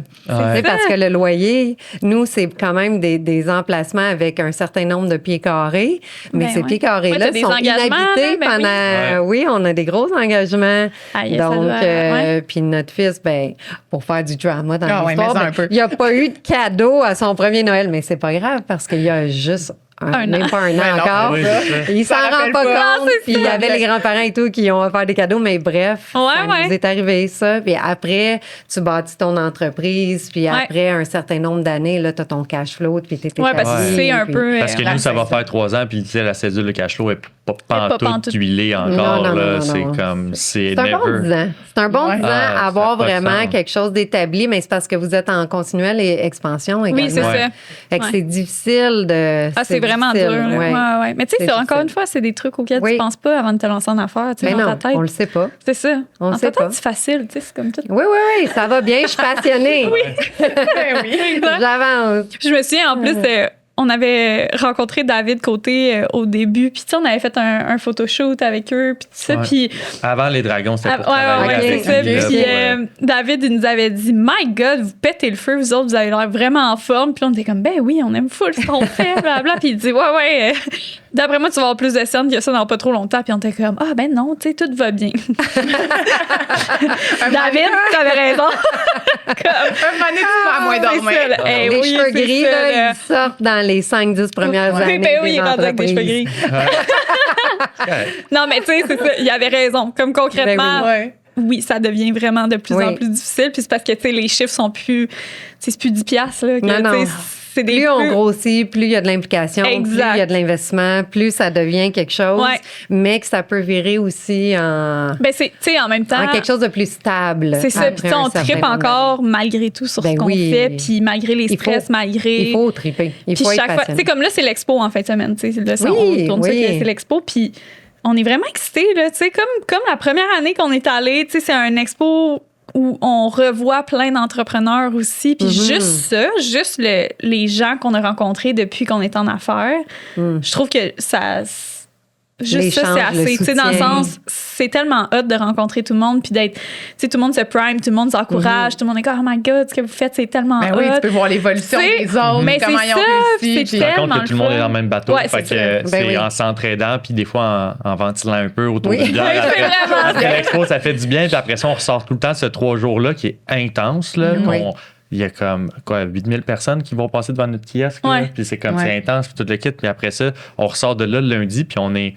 C'est parce que le loyer, nous, c'est quand même des emplacements avec un certain nombre de pieds carrés. Mais
Ben
ces
ouais.
pieds carrés-là
Ouais, t'as des
sont
engagements,
inhabités
là, ben oui.
pendant... Oui, on a des gros engagements.
Aïe, ça
Donc,
doit- ouais.
puis notre fils, ben, pour faire du drama dans
Ah ouais,
l'histoire,
mais ça,
ben,
un peu.
il n'a pas eu de cadeau à son premier Noël. Mais c'est pas grave parce qu'il y a juste
Un
même
an.
pas un
Ben
an
non,
encore.
oui, c'est ça.
Il s'en
Ça
rend
rappelle
pas
pas.
compte. Puis il y avait les grands-parents et tout qui ont offert des cadeaux, mais bref,
Ouais,
ça
ouais.
nous est arrivé ça. Puis après, tu bâtis ton entreprise, puis après un certain nombre d'années, là, tu as ton cash flow, puis tu es
Ouais, parce que
établi,
c'est un
puis-
peu.
Parce que
La
nous, ça va
saison.
faire 3 ans, puis tu sais, la cédule de cash flow n'est pas
pas
pantoute
pantoute.
huilée encore.
Non, non,
là.
non,
C'est
non.
comme, c'est
C'est un bon
never.
10 ans. C'est un bon
Ouais.
10 ans
Ah,
à avoir
ça a pas de
vraiment
sens.
quelque chose d'établi, mais c'est parce que vous êtes en continuelle expansion également.
Oui, c'est
Ouais.
ça.
Fait que
Ouais.
c'est difficile de.
Ah, c'est vraiment
difficile,
dur. là.
ouais.
Ouais, ouais. Mais tu sais,
C'est
c'est encore
difficile.
une fois, c'est des trucs auxquels
Oui.
tu penses pas avant de te lancer en affaires. Tu sais,
Mais
dans
non,
ta tête.
on le sait pas.
C'est ça.
On
dans
le sait
ta tête,
pas.
c'est facile. Tu sais, c'est comme tout.
Oui, ça va bien, je suis passionnée.
Ben oui.
Exact.
J'avance.
Je me souviens, en plus, on avait rencontré David Côté au début, puis tu sais, on avait fait un photoshoot avec eux, puis tout ça, puis...
Avant les dragons, c'était pour
Ouais,
travailler avec
c'est ça.
lui, là,
Puis
pour,
David, il nous avait dit, My God, vous pétez le feu, vous autres, vous avez l'air vraiment en forme. Puis on était comme, ben oui, on aime full ce qu'on fait, blablabla. Puis il dit, ouais, d'après moi, tu vas avoir plus de scènes que ça dans pas trop longtemps. Puis on était comme, ah ben non, tu sais, tout va bien. David, t'avais raison.
Un moment donné, tu vas à moins dormir.
Les cheveux gris, là, ils sortent dans les 5-10 premières années.
Ben oui, il est rendu avec des cheveux gris. Non, mais tu sais, c'est ça, il avait raison. Comme concrètement, oui, ça devient vraiment de plus en plus difficile. Puis c'est parce que, tu sais, les chiffres sont plus... C'est plus 10 $, là.
Non.
C'est des
plus on grossit, plus il y a de l'implication, plus il y a de l'investissement, plus ça devient quelque chose, mais que ça peut virer aussi en...
Ben c'est, tu sais, en même temps...
En quelque chose de plus stable.
C'est ça. Puis on trippe encore malgré tout sur ce qu'on fait, puis malgré les stress,
Il faut tripper. Il faut être patient.
Tu sais, comme là, c'est l'expo en fin de semaine. Tu sais, là, on tourne ça, c'est l'expo, puis on est vraiment excités, là. Tu sais, comme la première année qu'on est allé, tu sais, c'est un expo... où on revoit plein d'entrepreneurs aussi. Puis juste les gens qu'on a rencontrés depuis qu'on est en affaires, je trouve que ça... Juste ça, c'est assez. Tu sais, dans le sens, c'est tellement hot de rencontrer tout le monde puis d'être... Tu sais, tout le monde se prime, tout le monde s'encourage, tout le monde est comme, oh my God, ce que vous faites, c'est tellement hot.
Oui, tu peux voir l'évolution des autres,
mais
comment ils ont réussi.
Tu te rends compte que tout le monde est dans le même bateau.
Ouais,
fait que c'est en s'entraidant puis des fois en ventilant un peu autour du bière. Après l'expo, ça fait du bien. Puis après ça, on ressort tout le temps ce 3 jours-là qui est intense. Là, il y a comme 8000 personnes qui vont passer devant notre kiosque. Puis c'est comme, c'est intense, puis tout le kit. Puis après ça, on ressort de là le lundi, puis on est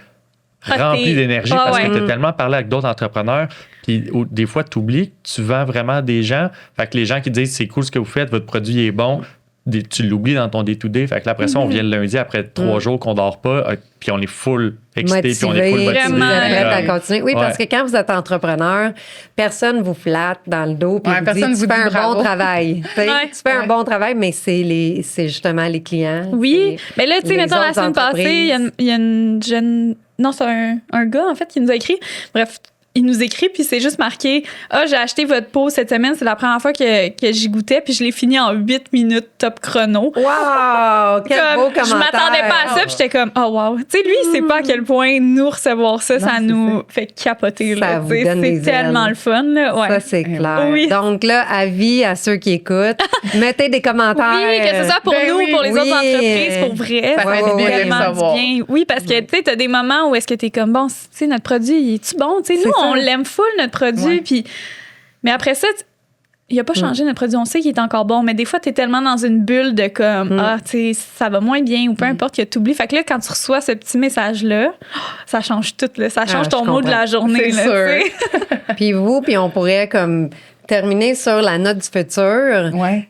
rempli d'énergie parce que tu as tellement parlé avec d'autres entrepreneurs. Puis des fois, tu oublies que tu vends vraiment des gens. Fait que les gens qui disent c'est cool ce que vous faites, votre produit est bon, tu l'oublies dans ton day-to-day. Fait que là, après ça, on vient le lundi après 3 jours qu'on dort pas, puis on est full excité, puis on est full motivé.
Vraiment à continuer. Oui, parce que quand vous êtes entrepreneur, personne vous flatte dans le dos, puis vous dit tu fais un bon travail. Tu fais un bon travail, mais c'est justement les clients.
Oui, mais là, tu sais, mettons, la semaine passée, il y a une jeune... Non, c'est un gars, en fait, qui nous a écrit. Bref, il nous écrit, puis c'est juste marqué « Ah, j'ai acheté votre pot cette semaine, c'est la première fois que j'y goûtais, puis je l'ai fini en 8 minutes top chrono. »
Wow! Quel beau commentaire!
Je m'attendais pas à ça, puis j'étais comme « Oh, wow! » Tu sais, lui, il sait pas à quel point nous recevoir ça, ça nous fait capoter.
Ça vous donne des
c'est tellement le fun. Là. Ouais.
Ça, c'est clair.
Oui.
Donc là, avis à ceux qui écoutent, mettez des commentaires.
Oui, que ce soit pour nous ou pour les autres entreprises, pour vrai.
Ça fait
vraiment bien. Oui, parce que tu sais, t'as des moments où est-ce que t'es comme, bon, tu sais, notre produit, est-tu bon? Tu sais, nous, on l'aime full, notre produit. Puis... Mais après ça, il n'a pas changé notre produit. On sait qu'il est encore bon, mais des fois, tu es tellement dans une bulle de comme, tu sais, ça va moins bien ou peu importe que tu oublies. Fait que là, quand tu reçois ce petit message-là, ça change tout. Là. Ça change ton mot de la journée.
C'est
là,
sûr.
Puis on pourrait comme terminer sur la note du futur.
Ouais.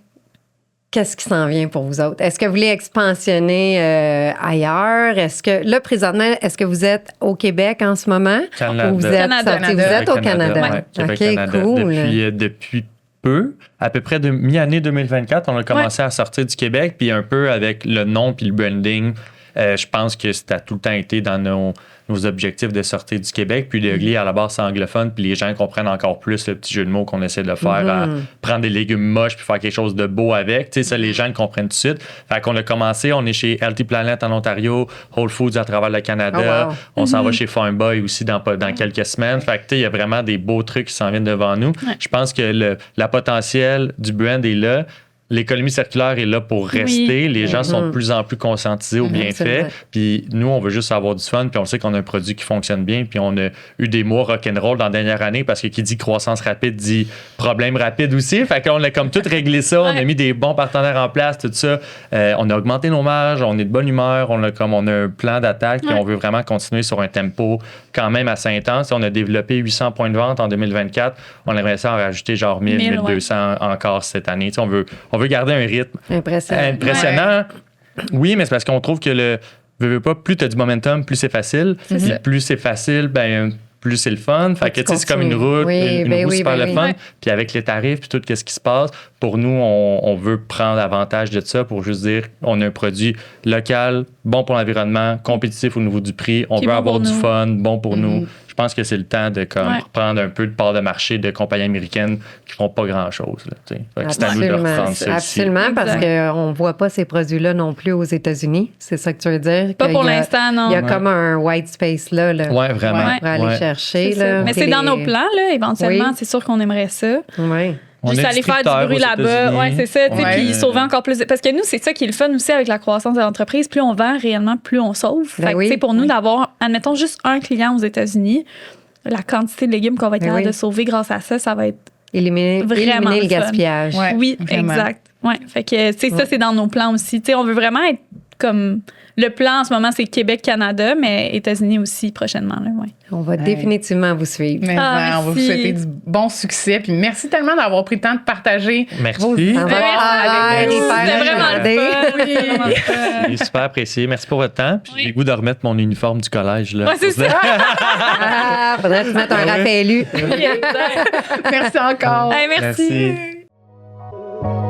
Qu'est-ce qui s'en vient pour vous autres? Est-ce que vous voulez expansionner ailleurs? Est-ce que, là, présentement, est-ce que vous êtes au Québec en ce moment?
Canada.
Ou vous êtes sorti? Vous êtes au Canada.
Ouais, Québec, Canada.
Cool.
Depuis peu, à peu près de mi-année 2024, on a commencé à sortir du Québec, puis un peu avec le nom puis le branding. Je pense que ça a tout le temps été dans nos objectifs de sortir du Québec. Puis le Ugly, à la base, c'est anglophone. Puis les gens comprennent encore plus le petit jeu de mots qu'on essaie de faire à prendre des légumes moches puis faire quelque chose de beau avec. Tu sais, ça, les gens le comprennent tout de suite. Fait qu'on a commencé, on est chez Healthy Planet en Ontario, Whole Foods à travers le Canada. On s'en va chez Farm Boy aussi dans quelques semaines. Fait que, tu sais, il y a vraiment des beaux trucs qui s'en viennent devant nous. Ouais. Je pense que la potentiel du brand est là. L'économie circulaire est là pour rester. Les gens sont de plus en plus conscientisés aux bienfaits. Puis nous, on veut juste avoir du fun. Puis on sait qu'on a un produit qui fonctionne bien. Puis on a eu des mois rock'n'roll dans la dernière année parce que qui dit croissance rapide dit problème rapide aussi. Fait qu'on a comme tout réglé ça. On a mis des bons partenaires en place, tout ça. On a augmenté nos marges. On est de bonne humeur. On a un plan d'attaque. Puis on veut vraiment continuer sur un tempo quand même assez intense. On a développé 800 points de vente en 2024. On aimerait ça en rajouter genre 1000, 1200 encore cette année. On veut garder un rythme impressionnant. Oui, mais c'est parce qu'on trouve que plus tu as du momentum, plus c'est facile. Plus c'est facile, ben plus c'est le fun. Fait que c'est comme une route, une roue super le fun. Puis avec les tarifs, puis tout ce qui se passe, pour nous, on veut prendre avantage de ça pour juste dire on a un produit local, bon pour l'environnement, compétitif au niveau du prix, on
Qui est
veut
bon
avoir
pour
du
nous.
fun, bon pour nous. Je pense que c'est le temps de prendre un peu de part de marché de compagnies américaines qui font pas grand-chose. Là, fait que c'est à nous de reprendre ça ici.
Absolument, parce
Exact.
qu'on ne voit pas ces produits-là non plus aux États-Unis. C'est ça que tu veux dire?
Pas
qu'il
pour
y a-
l'instant, non.
Il y a comme un white space là.
Ouais, vraiment.
Ouais.
Pour aller
Ouais.
chercher.
C'est ça.
Là.
Mais c'est dans nos plans, là, éventuellement.
Oui.
C'est sûr qu'on aimerait ça.
Oui.
On
Juste
est
aller faire du
distributeur
bruit
aux
là-bas.
États-Unis.
Ouais, c'est ça. tu sais,
Ouais.
Puis sauver encore plus. Parce que nous, c'est ça qui est le fun aussi avec la croissance de l'entreprise. Plus on vend réellement, plus on sauve.
Ben
Fait que,
oui.
tu sais, pour nous, d'avoir, admettons, juste un client aux États-Unis, la quantité de légumes qu'on va être
Ben
capable
oui.
de sauver grâce à ça, ça va être.
Éliminer
Vraiment
le
le fun.
gaspillage.
Ouais.
Oui,
vraiment.
exact. Ouais. Fait que, tu sais, ça, c'est dans nos plans aussi. Tu sais, on veut vraiment être comme. Le plan en ce moment, c'est Québec-Canada, mais États-Unis aussi prochainement. Là, ouais.
On va définitivement vous suivre.
Mais
Ah,
on va vous
merci.
souhaiter du bon succès. Puis merci tellement d'avoir pris le temps de partager
Merci.
vos
Ça
histoires
va
avec
être
nous.
hyper
C'était vraiment le
regardé.
fun. C'était vraiment le fun.
C'est super apprécié. Merci pour votre temps. Puis
Oui.
j'ai le goût de remettre mon uniforme du collège. Là.
Ouais, c'est ça.
Ah, faudrait te mettre un
Ah oui.
Raphaël.
Exact.
Merci encore.
Hey, merci.
Merci.